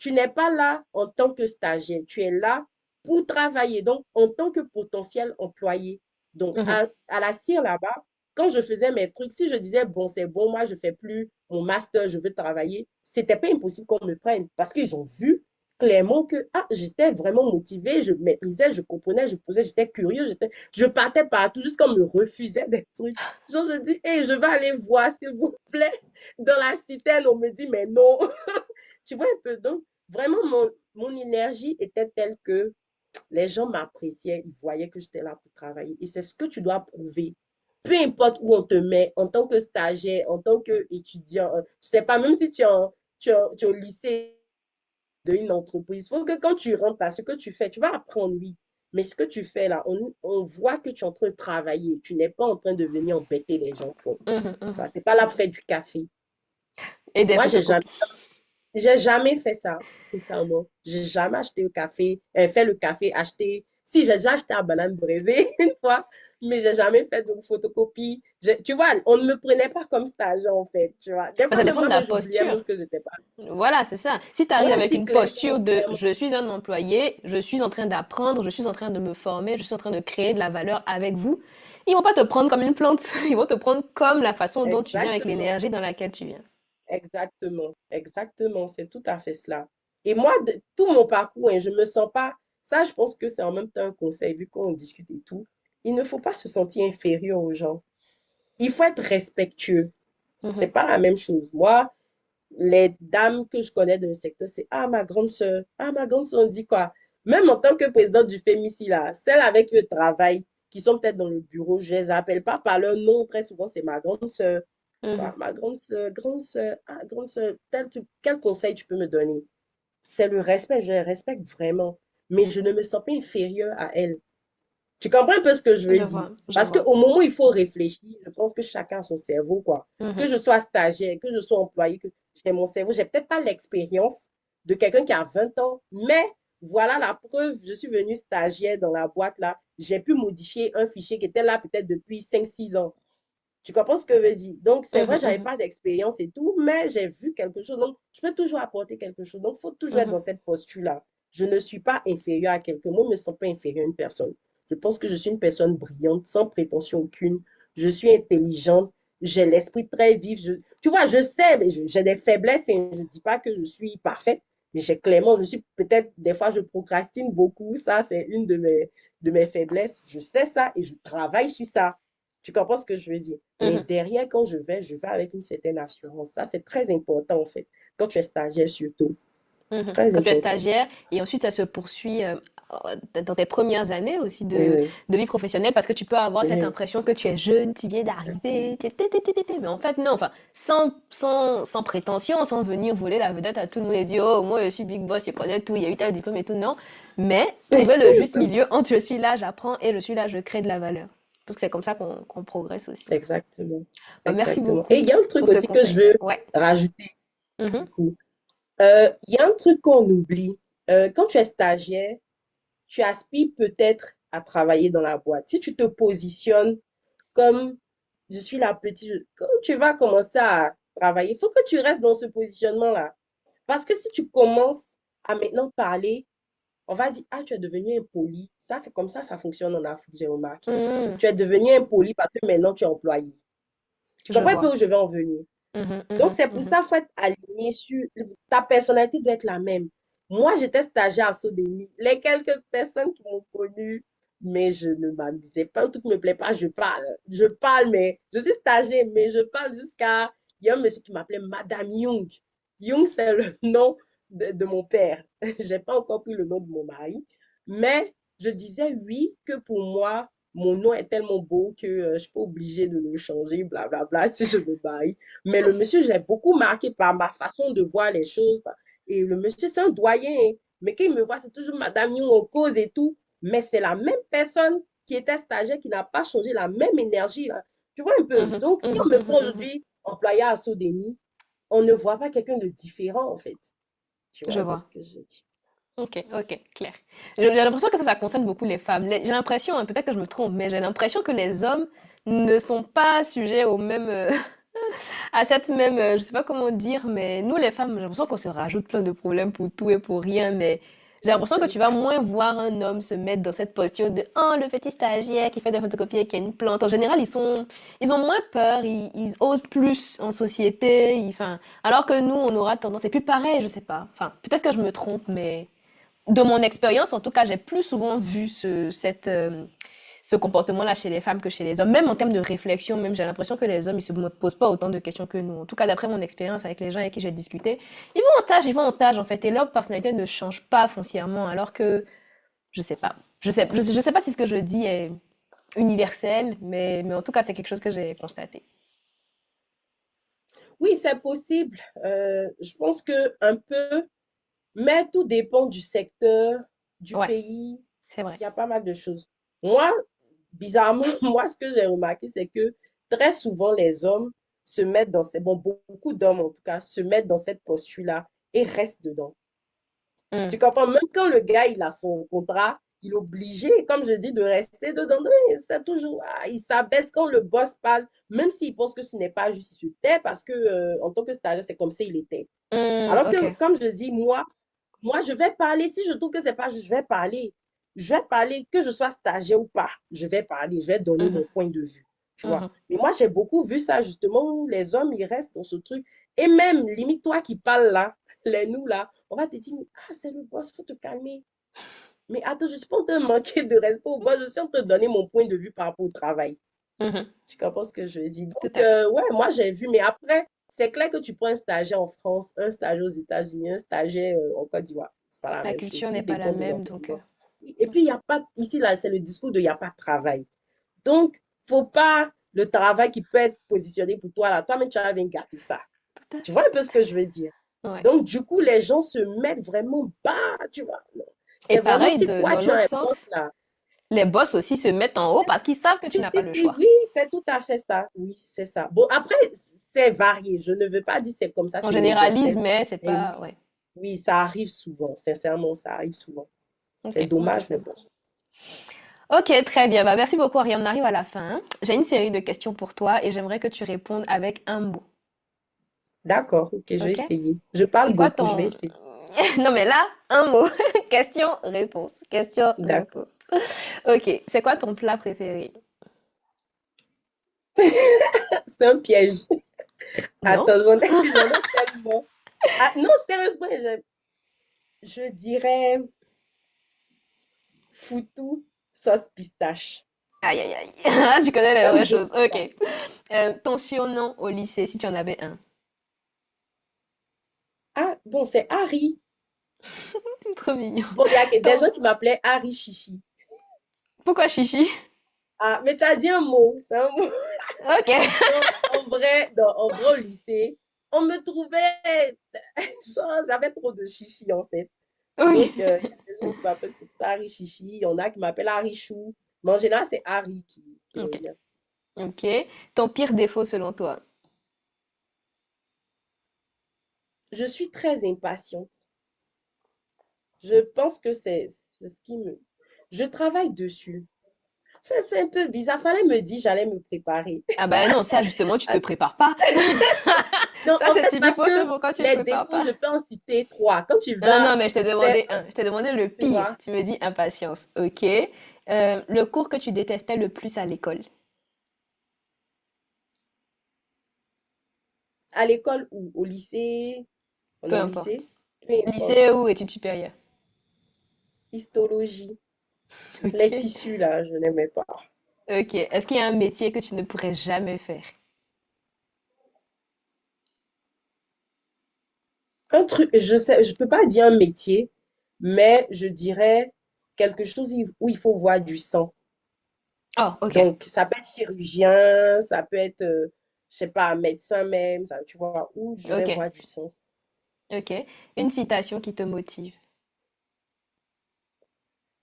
Tu n'es pas là en tant que stagiaire, tu es là pour travailler, donc en tant que potentiel employé. Donc, Mhm. à la cire là-bas, quand je faisais mes trucs, si je disais, bon, c'est bon, moi, je fais plus mon master, je veux travailler, c'était pas impossible qu'on me prenne parce qu'ils ont vu clairement que ah, j'étais vraiment motivée, je maîtrisais, je comprenais, je posais, j'étais curieux, je partais partout, juste qu'on me refusait des trucs. Genre, je dis, hey, je vais aller voir, s'il vous plaît, dans la citerne, on me dit, mais non. Tu vois un peu, donc, vraiment, mon énergie était telle que les gens m'appréciaient, ils voyaient que j'étais là pour travailler. Et c'est ce que tu dois prouver. Peu importe où on te met, en tant que stagiaire, en tant qu'étudiant, je sais pas, même si tu es au lycée d'une entreprise, il faut que quand tu rentres là, ce que tu fais, tu vas apprendre, oui. Mais ce que tu fais là, on voit que tu es en train de travailler. Tu n'es pas en train de venir embêter les gens. Tu Mhm, mhm. n'es pas là pour faire du café. Et des Moi, photocopies. j'ai jamais fait ça, sincèrement. J'ai jamais acheté le café, fait le café, acheté. Si, j'ai déjà acheté la banane braisée une fois, mais j'ai jamais fait de photocopie. Tu vois, on ne me prenait pas comme stagiaire, en fait, tu vois. Des Bah, fois, ça même dépend de la moi-même, j'oubliais posture. même que j'étais pas. Voilà, c'est ça. Si tu arrives Ouais, avec si, une clairement, posture de clairement. je suis un employé, je suis en train d'apprendre, je suis en train de me former, je suis en train de créer de la valeur avec vous, ils vont pas te prendre comme une plante. Ils vont te prendre comme la façon dont tu viens avec Exactement, l'énergie dans laquelle tu viens. exactement, exactement. C'est tout à fait cela. Et moi, tout mon parcours, hein, je me sens pas. Ça, je pense que c'est en même temps un conseil, vu qu'on discute et tout. Il ne faut pas se sentir inférieur aux gens. Il faut être respectueux. C'est Mhm. pas la même chose. Moi, les dames que je connais dans le secteur, c'est ah ma grande sœur, ah ma grande sœur, on dit quoi? Même en tant que présidente du FEMICI là, celles avec qui je travaille, qui sont peut-être dans le bureau, je les appelle pas par leur nom, très souvent c'est ma grande sœur. Tu vois, Mhm. ma grande sœur, ah grande sœur, quel conseil tu peux me donner? C'est le respect, je les respecte vraiment, mais je ne me sens pas inférieure à elles. Tu comprends un peu ce que je veux Je dire? vois, je Parce vois. qu'au moment où il faut réfléchir, je pense que chacun a son cerveau, quoi. Que Mhm. je sois stagiaire, que je sois employé, que j'ai mon cerveau. J'ai peut-être pas l'expérience de quelqu'un qui a 20 ans, mais voilà la preuve. Je suis venue stagiaire dans la boîte là. J'ai pu modifier un fichier qui était là peut-être depuis 5 6 ans. Tu comprends ce que je veux dire? Donc, c'est vrai, Mhm, j'avais mhm, pas d'expérience et tout, mais j'ai vu quelque chose. Donc, je peux toujours apporter quelque chose. Donc, il faut toujours être mhm. dans cette posture-là. Je ne suis pas inférieure à quelqu'un. Moi, je ne me sens pas inférieure à une personne. Je pense que je suis une personne brillante, sans prétention aucune. Je suis intelligente. J'ai l'esprit très vif. Tu vois, je sais, mais j'ai des faiblesses et je ne dis pas que je suis parfaite, mais j'ai clairement, je suis peut-être, des fois, je procrastine beaucoup. Ça, c'est une de mes faiblesses. Je sais ça et je travaille sur ça. Tu comprends ce que je veux dire? Mais Mhm. derrière, quand je vais avec une certaine assurance. Ça, c'est très important, en fait. Quand tu es stagiaire, surtout. Mhm. Très Quand tu es important. stagiaire, et ensuite ça se poursuit dans tes premières années aussi Oui, oui, de vie professionnelle, parce que tu peux avoir cette oui, impression que tu es jeune, tu viens d'arriver, tu es mais en fait non, enfin, sans prétention, sans venir voler la vedette à tout le monde et dire, oh, moi je suis big boss, je connais tout, il y a eu tel diplôme et tout, non. Mais trouver le juste milieu entre je suis là, j'apprends, et je suis là, je crée de la valeur. Parce que c'est comme ça qu'on progresse aussi. exactement. Merci Exactement. Et beaucoup il y a un pour truc ce aussi que je conseil. veux Ouais. rajouter, Mhm. du coup. Il y a un truc qu'on oublie. Quand tu es stagiaire, tu aspires peut-être à travailler dans la boîte. Si tu te positionnes comme je suis la petite, quand tu vas commencer à travailler, il faut que tu restes dans ce positionnement-là. Parce que si tu commences à maintenant parler, on va dire, ah, tu es devenu impoli. Ça, c'est comme ça fonctionne en Afrique, j'ai remarqué. Mhm. Tu es devenu impoli parce que maintenant tu es employé. Tu Je comprends un peu vois. où je vais en venir? Mhm, Donc, mhm, c'est pour mhm. ça, il faut être aligné sur. Ta personnalité doit être la même. Moi, j'étais stagiaire à Sodemi. Les quelques personnes qui m'ont connue, mais je ne m'amusais pas, tout ne me plaît pas, je parle. Je parle, mais je suis stagiaire, mais je parle jusqu'à. il y a un monsieur qui m'appelait Madame Young. Young, c'est le nom de mon père. J'ai pas encore pris le nom de mon mari, mais je disais oui que pour moi, mon nom est tellement beau que je suis pas obligée de le changer, blablabla, si je me marie. Mais le monsieur, je l'ai beaucoup marqué par ma façon de voir les choses. Et le monsieur, c'est un doyen, hein. Mais quand il me voit, c'est toujours Madame Young, on cause et tout. Mais c'est la même personne qui était stagiaire, qui n'a pas changé la même énergie, là. Tu vois un peu. Mhm, Donc, si mhm, on me mhm, prend mhm. aujourd'hui employé à Sodemi, on ne voit pas quelqu'un de différent, en fait. Tu vois Je un peu vois. ce que je dis. Ok, ok, clair. J'ai l'impression que ça concerne beaucoup les femmes. J'ai l'impression, hein, peut-être que je me trompe, mais j'ai l'impression que les hommes ne sont pas sujets au même, à cette même, je sais pas comment dire, mais nous les femmes, j'ai l'impression qu'on se rajoute plein de problèmes pour tout et pour rien, mais j'ai l'impression que tu vas moins voir un homme se mettre dans cette posture de oh le petit stagiaire qui fait des photocopies et qui a une plante. En général, ils ont moins peur, ils osent plus en société, enfin, alors que nous on aura tendance, et puis pareil, je sais pas, enfin peut-être que je me trompe, mais de mon expérience, en tout cas, j'ai plus souvent vu ce comportement-là chez les femmes que chez les hommes. Même en termes de réflexion, même j'ai l'impression que les hommes, ils se posent pas autant de questions que nous. En tout cas, d'après mon expérience avec les gens avec qui j'ai discuté, ils vont en stage en fait, et leur personnalité ne change pas foncièrement, alors que, je sais pas, je sais pas si ce que je dis est universel, mais en tout cas, c'est quelque chose que j'ai constaté. Oui, c'est possible. Je pense que un peu, mais tout dépend du secteur, du Ouais, pays. c'est vrai. Il y a pas mal de choses. Moi, bizarrement, moi, ce que j'ai remarqué, c'est que très souvent, les hommes se mettent dans ces, bon, beaucoup d'hommes en tout cas, se mettent dans cette posture-là et restent dedans. Hmm. Tu comprends? Même quand le gars, il a son contrat, il est obligé, comme je dis, de rester dedans. Oui, c'est toujours, il s'abaisse quand le boss parle, même s'il pense que ce n'est pas juste, il se tait parce que, en tant que stagiaire, c'est comme ça il était. Hmm, Alors que, ok. comme je dis, moi, je vais parler. Si je trouve que c'est pas juste, je vais parler. Je vais parler, que je sois stagiaire ou pas. Je vais parler, je vais donner Mhm, mon point de vue. Tu vois. mhm. Mais moi, j'ai beaucoup vu ça, justement, où les hommes, ils restent dans ce truc. Et même, limite, toi qui parles là, les nous là, on va te dire, ah, c'est le boss, faut te calmer. Mais attends, je suis pas en train de manquer de respect au boss, je suis en train de donner mon point de vue par rapport au travail. Mhm. Tu comprends ce que je dis? Tout Donc, à fait. ouais, moi, j'ai vu, mais après, c'est clair que tu prends un stagiaire en France, un stagiaire aux États-Unis, un stagiaire en Côte d'Ivoire. C'est pas la La même chose. culture n'est Tout pas la dépend de même, donc l'environnement. Et puis, il n'y a pas, ici, là, c'est le discours de il n'y a pas de travail. Donc, faut pas le travail qui peut être positionné pour toi, là. Toi-même, tu vas venir gâter ça. tout à Tu vois un fait. peu ce que je veux dire? Ouais. Donc, du coup, les gens se mettent vraiment bas, tu vois. Et C'est vraiment pareil, si toi, dans tu as l'autre un poste, sens, là. les boss aussi se mettent en haut parce qu'ils savent que tu Oui, n'as pas le choix. oui, c'est tout à fait ça. Oui, c'est ça. Bon, après, c'est varié. Je ne veux pas dire c'est comme ça, On c'est généralise, universel. mais c'est Mais pas... oui, Ouais. oui, ça arrive souvent. Sincèrement, ça arrive souvent. Ok, C'est ok, dommage, je mais bon. comprends. Ok, très bien. Bah, merci beaucoup, Ariane. On arrive à la fin. J'ai une série de questions pour toi et j'aimerais que tu répondes avec un mot. D'accord, ok, je vais Ok? essayer. Je parle C'est quoi beaucoup, je vais ton... essayer. Non, mais là, un mot. Question-réponse. D'accord. Question-réponse. Ok, c'est quoi ton plat préféré? C'est un piège. Non? Attends, j'en ai tellement. Ah, non, sérieusement, je dirais foutou sauce pistache. Aïe, aïe, aïe. Ah, tu connais les vraies J'aime choses. beaucoup Ok. ça. Ton surnom au lycée, si tu en avais un. Ah, bon, c'est Harry. Trop mignon. Bon, il y a des Ton... gens qui m'appelaient Harry Chichi. Pourquoi Chichi? Ah, mais tu as dit un mot, c'est un mot. Ok. Non, en vrai, non, en vrai, au lycée, on me trouvait, genre, j'avais trop de chichi, en fait. Donc, Ok. il y a des gens qui m'appellent pour ça Harry Chichi, il y en a qui m'appellent Harry Chou. Mais en général, c'est Harry qui Ok. revient. Ok. Ton pire défaut selon toi? Je suis très impatiente. Je pense que c'est ce qui me... Je travaille dessus. Enfin, c'est un peu bizarre. Fallait me dire, j'allais me préparer. Ah bah non, ça justement, tu te prépares pas. Non, Ça, en c'est fait, typique parce c'est que pourquoi tu te les prépares défauts, pas. je peux en citer trois. Quand tu Non, non, vas non, mais je t'ai faire, demandé un. Je t'ai demandé le tu pire. vois, Tu me dis impatience. Ok. Le cours que tu détestais le plus à l'école. à l'école ou au lycée, on Peu est au lycée, importe. peu importe. Lycée ou études supérieures. Histologie, les Ok. tissus là, je n'aimais pas. Ok. Est-ce qu'il y a un métier que tu ne pourrais jamais faire? Un truc, je sais, je peux pas dire un métier, mais je dirais quelque chose où il faut voir du sang. Oh, ok, Donc, ça peut être chirurgien, ça peut être, je sais pas, médecin même, ça, tu vois, où je vais ok, voir du sang. ok. Une citation qui te motive.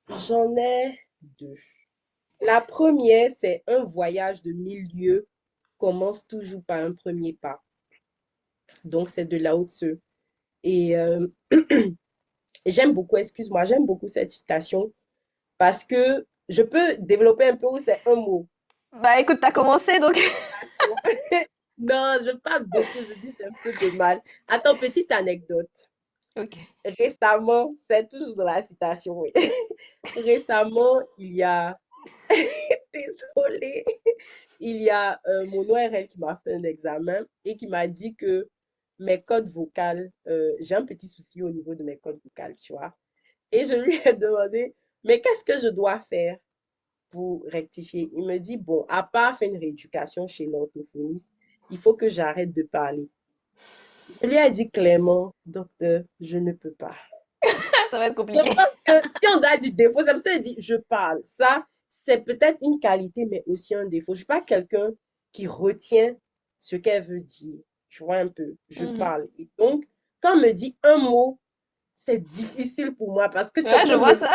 J'en ai deux. La première, c'est un voyage de 1000 lieues commence toujours par un premier pas. Donc, c'est de Lao Tzu. Et j'aime beaucoup, excuse-moi, j'aime beaucoup cette citation parce que je peux développer un peu où c'est un mot. Bah écoute, t'as commencé donc. Non, je parle beaucoup, je dis j'ai un peu de mal. Attends, petite anecdote. Ok. Récemment, c'est toujours dans la citation, oui. Récemment, il y a, désolée, il y a mon ORL qui m'a fait un examen et qui m'a dit que mes codes vocales, j'ai un petit souci au niveau de mes codes vocales, tu vois. Et je lui ai demandé, mais qu'est-ce que je dois faire pour rectifier? Il me dit, bon, à part faire une rééducation chez l'orthophoniste, il faut que j'arrête de parler. Je lui ai dit clairement, docteur, je ne peux pas. Ça va être Je compliqué. pense que si on doit dire défaut, c'est pour ça que je dis je parle. Ça, c'est peut-être une qualité, mais aussi un défaut. Je ne suis pas quelqu'un qui retient ce qu'elle veut dire. Tu vois un peu, je Mhm. parle. Et donc, quand on me dit un mot, c'est difficile pour moi parce que tu es en Ouais, je train de vois me dire ça.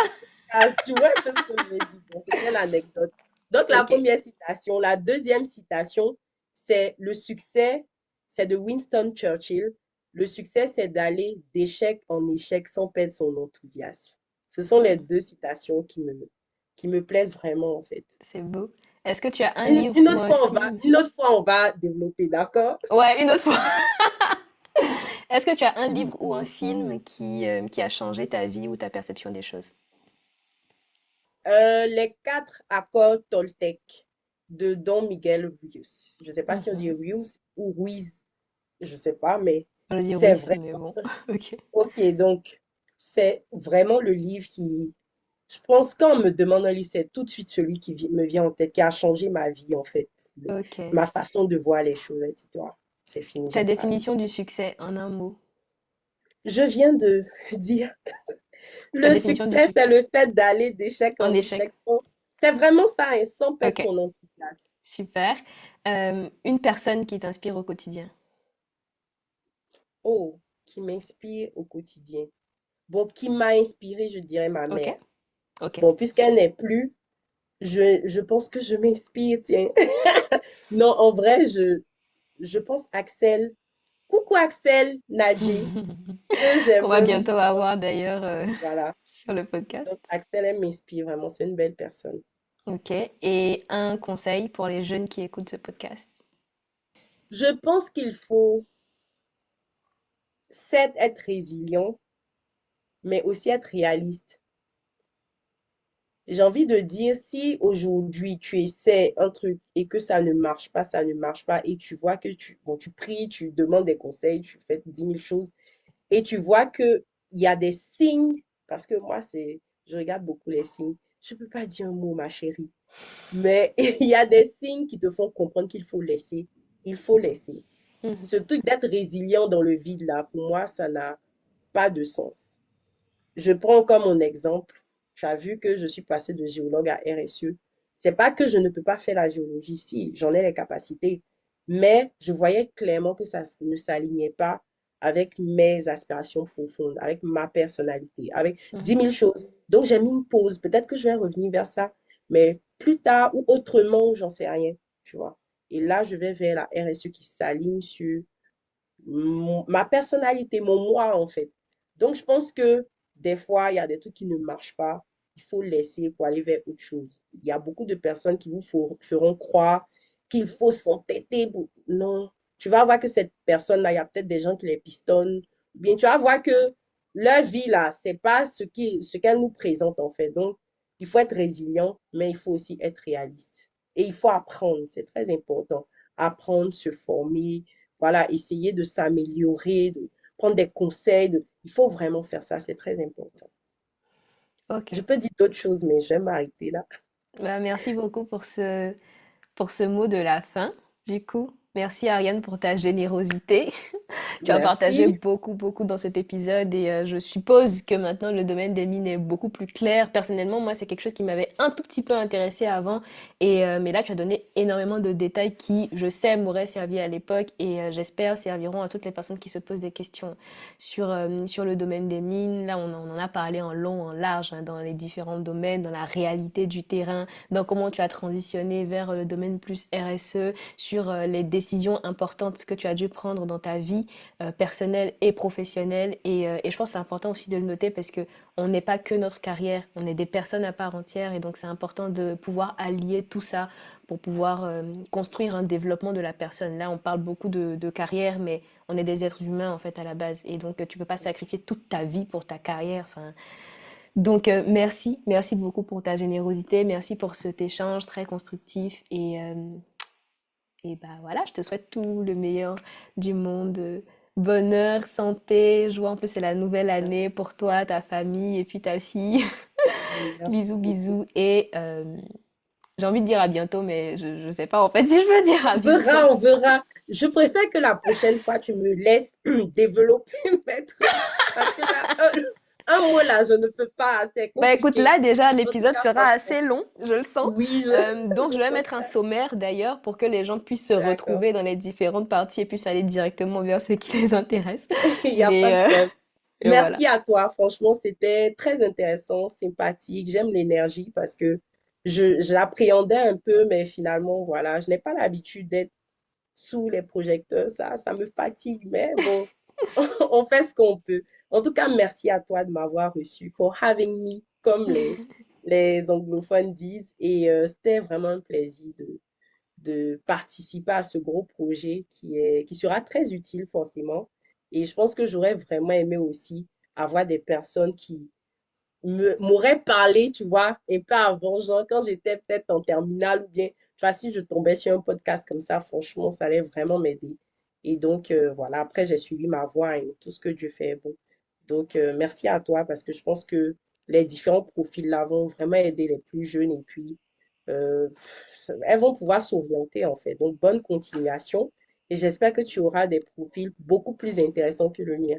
tu vois un peu ce que je veux dire. Bon, c'était l'anecdote. Donc, la Ok. première citation. La deuxième citation, c'est le succès, c'est de Winston Churchill. Le succès, c'est d'aller d'échec en échec sans perdre son enthousiasme. Ce sont les Hmm, deux citations qui me plaisent vraiment, en fait. c'est beau. Est-ce que tu as un livre ou un film? Une autre fois, on va développer, d'accord? Ouais, une autre fois. Est-ce que tu as un livre ou un film qui a changé ta vie ou ta perception des choses? Les quatre accords Toltec de Don Miguel Ruiz. Je ne sais pas si on dit Mhm. Ruiz ou Ruiz, je ne sais pas, mais On va dire c'est oui, vrai. mais bon. Ok. Ok, donc c'est vraiment le livre qui, je pense, quand on me demande un livre, c'est tout de suite celui qui me vient en tête, qui a changé ma vie, en fait, Ok. ma façon de voir les choses, etc. C'est fini, Ta j'ai parlé. définition du succès en un mot. Je viens de dire, Ta le définition du succès, c'est succès le fait d'aller d'échec en en échec. échec. C'est vraiment ça, hein, sans perdre Ok, son enthousiasme. super. Une personne qui t'inspire au quotidien. Oh, qui m'inspire au quotidien. Bon, qui m'a inspiré, je dirais ma Ok, mère. ok. Bon, puisqu'elle n'est plus, je pense que je m'inspire, tiens. Non, en vrai, je pense Axel. Coucou Axel, Nadji, que Qu'on va j'aimerais bientôt voir. avoir d'ailleurs Voilà. sur le Donc, podcast. Axel, elle m'inspire vraiment. C'est une belle personne. Ok. Et un conseil pour les jeunes qui écoutent ce podcast. Je pense qu'il faut, certes, être résilient, mais aussi être réaliste. J'ai envie de dire, si aujourd'hui tu essaies un truc et que ça ne marche pas, ça ne marche pas, et tu vois que bon, tu pries, tu demandes des conseils, tu fais 10 000 choses, et tu vois que il y a des signes, parce que moi, je regarde beaucoup les signes. Je ne peux pas dire un mot, ma chérie, mais il y a des signes qui te font comprendre qu'il faut laisser. Il faut laisser. Mhm. Ce truc d'être résilient dans le vide, là, pour moi, ça n'a pas de sens. Je prends comme mon exemple, tu as vu que je suis passée de géologue à RSE. C'est pas que je ne peux pas faire la géologie, si, j'en ai les capacités, mais je voyais clairement que ça ne s'alignait pas avec mes aspirations profondes, avec ma personnalité, avec dix Mhm. mille choses. Donc j'ai mis une pause. Peut-être que je vais revenir vers ça, mais plus tard ou autrement, j'en sais rien, tu vois. Et là, je vais vers la RSE qui s'aligne sur ma personnalité, mon moi, en fait. Donc, je pense que des fois, il y a des trucs qui ne marchent pas. Il faut laisser pour aller vers autre chose. Il y a beaucoup de personnes qui vous feront croire qu'il faut s'entêter. Non, tu vas voir que cette personne-là, il y a peut-être des gens qui les pistonnent. Bien, tu vas voir que leur vie, là, c'est pas ce qu'elle nous présente, en fait. Donc, il faut être résilient, mais il faut aussi être réaliste. Et il faut apprendre, c'est très important. Apprendre, se former, voilà, essayer de s'améliorer, de prendre des conseils. Il faut vraiment faire ça, c'est très important. Ok. Je peux dire d'autres choses, mais je vais m'arrêter là. Bah, merci beaucoup pour ce mot de la fin, du coup. Merci Ariane pour ta générosité. Tu as partagé Merci. beaucoup, beaucoup dans cet épisode et je suppose que maintenant le domaine des mines est beaucoup plus clair. Personnellement, moi, c'est quelque chose qui m'avait un tout petit peu intéressé avant mais là, tu as donné énormément de détails qui, je sais, m'auraient servi à l'époque et j'espère serviront à toutes les personnes qui se posent des questions sur le domaine des mines. Là, on en a parlé en long, en large, hein, dans les différents domaines, dans la réalité du terrain, dans comment tu as transitionné vers le domaine plus RSE, sur les décisions importantes que tu as dû prendre dans ta vie personnelle et professionnelle. Et je pense que c'est important aussi de le noter parce que on n'est pas que notre carrière, on est des personnes à part entière et donc c'est important de pouvoir allier tout ça pour pouvoir construire un développement de la personne. Là, on parle beaucoup de carrière, mais on est des êtres humains en fait à la base et donc tu peux pas sacrifier toute ta vie pour ta carrière. Enfin, donc merci beaucoup pour ta générosité, merci pour cet échange très constructif et bah voilà, je te souhaite tout le meilleur du monde. Bonheur, santé, joie. En plus, c'est la nouvelle année pour toi, ta famille et puis ta fille. Merci Bisous, beaucoup. bisous. Et j'ai envie de dire à bientôt, mais je sais pas en fait si je veux dire à On bientôt. verra, on verra. Je préfère que la prochaine fois, tu me laisses développer mes trucs. Parce que là, un mot là, je ne peux pas. C'est Bah écoute, compliqué. là déjà, En tout l'épisode cas, sera franchement. assez long, je le sens. Oui, Donc je je vais mettre un constate. sommaire d'ailleurs pour que les gens puissent se D'accord. retrouver dans les différentes parties et puissent aller directement vers ce qui les intéresse. Il n'y a pas Mais de problème. et voilà. Merci à toi. Franchement, c'était très intéressant, sympathique. J'aime l'énergie parce que j'appréhendais un peu, mais finalement, voilà, je n'ai pas l'habitude d'être sous les projecteurs. Ça me fatigue, mais bon, on fait ce qu'on peut. En tout cas, merci à toi de m'avoir reçu, for having me, comme les anglophones disent. Et c'était vraiment un plaisir de participer à ce gros projet qui sera très utile forcément. Et je pense que j'aurais vraiment aimé aussi avoir des personnes qui m'auraient parlé, tu vois, un peu avant, genre quand j'étais peut-être en terminale ou bien, tu vois, si je tombais sur un podcast comme ça, franchement, ça allait vraiment m'aider. Et donc, voilà, après, j'ai suivi ma voie et tout ce que Dieu fait est bon. Donc, merci à toi parce que je pense que les différents profils là vont vraiment aider les plus jeunes et puis euh, elles vont pouvoir s'orienter en fait. Donc, bonne continuation et j'espère que tu auras des profils beaucoup plus intéressants que le mien.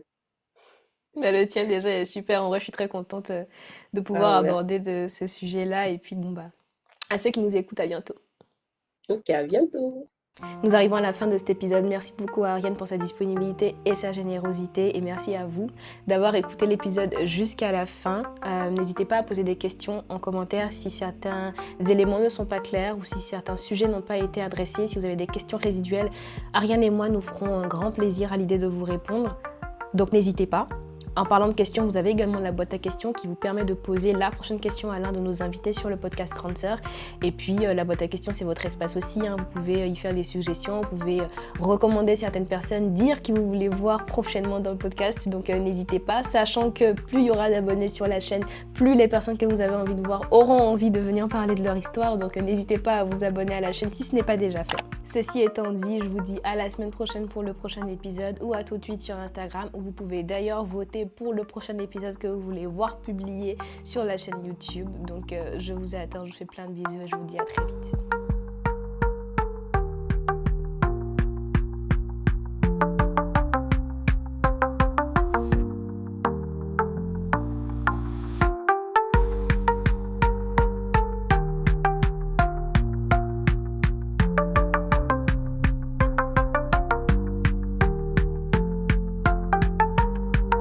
Bah, le tien déjà est super. En vrai, je suis très contente de pouvoir Ah, merci. aborder de ce sujet-là. Et puis bon bah, à ceux qui nous écoutent, à bientôt. Ok, à bientôt. Nous arrivons à la fin de cet épisode. Merci beaucoup à Ariane pour sa disponibilité et sa générosité. Et merci à vous d'avoir écouté l'épisode jusqu'à la fin. N'hésitez pas à poser des questions en commentaire si certains éléments ne sont pas clairs ou si certains sujets n'ont pas été adressés. Si vous avez des questions résiduelles, Ariane et moi nous ferons un grand plaisir à l'idée de vous répondre. Donc n'hésitez pas. En parlant de questions, vous avez également la boîte à questions qui vous permet de poser la prochaine question à l'un de nos invités sur le podcast Transfer. Et puis la boîte à questions, c'est votre espace aussi, hein. Vous pouvez y faire des suggestions, vous pouvez recommander certaines personnes, dire qui vous voulez voir prochainement dans le podcast. Donc n'hésitez pas, sachant que plus il y aura d'abonnés sur la chaîne, plus les personnes que vous avez envie de voir auront envie de venir parler de leur histoire. Donc n'hésitez pas à vous abonner à la chaîne si ce n'est pas déjà fait. Ceci étant dit, je vous dis à la semaine prochaine pour le prochain épisode ou à tout de suite sur Instagram où vous pouvez d'ailleurs voter pour le prochain épisode que vous voulez voir publié sur la chaîne YouTube. Donc je vous attends, je vous fais plein de bisous et je vous dis à très vite.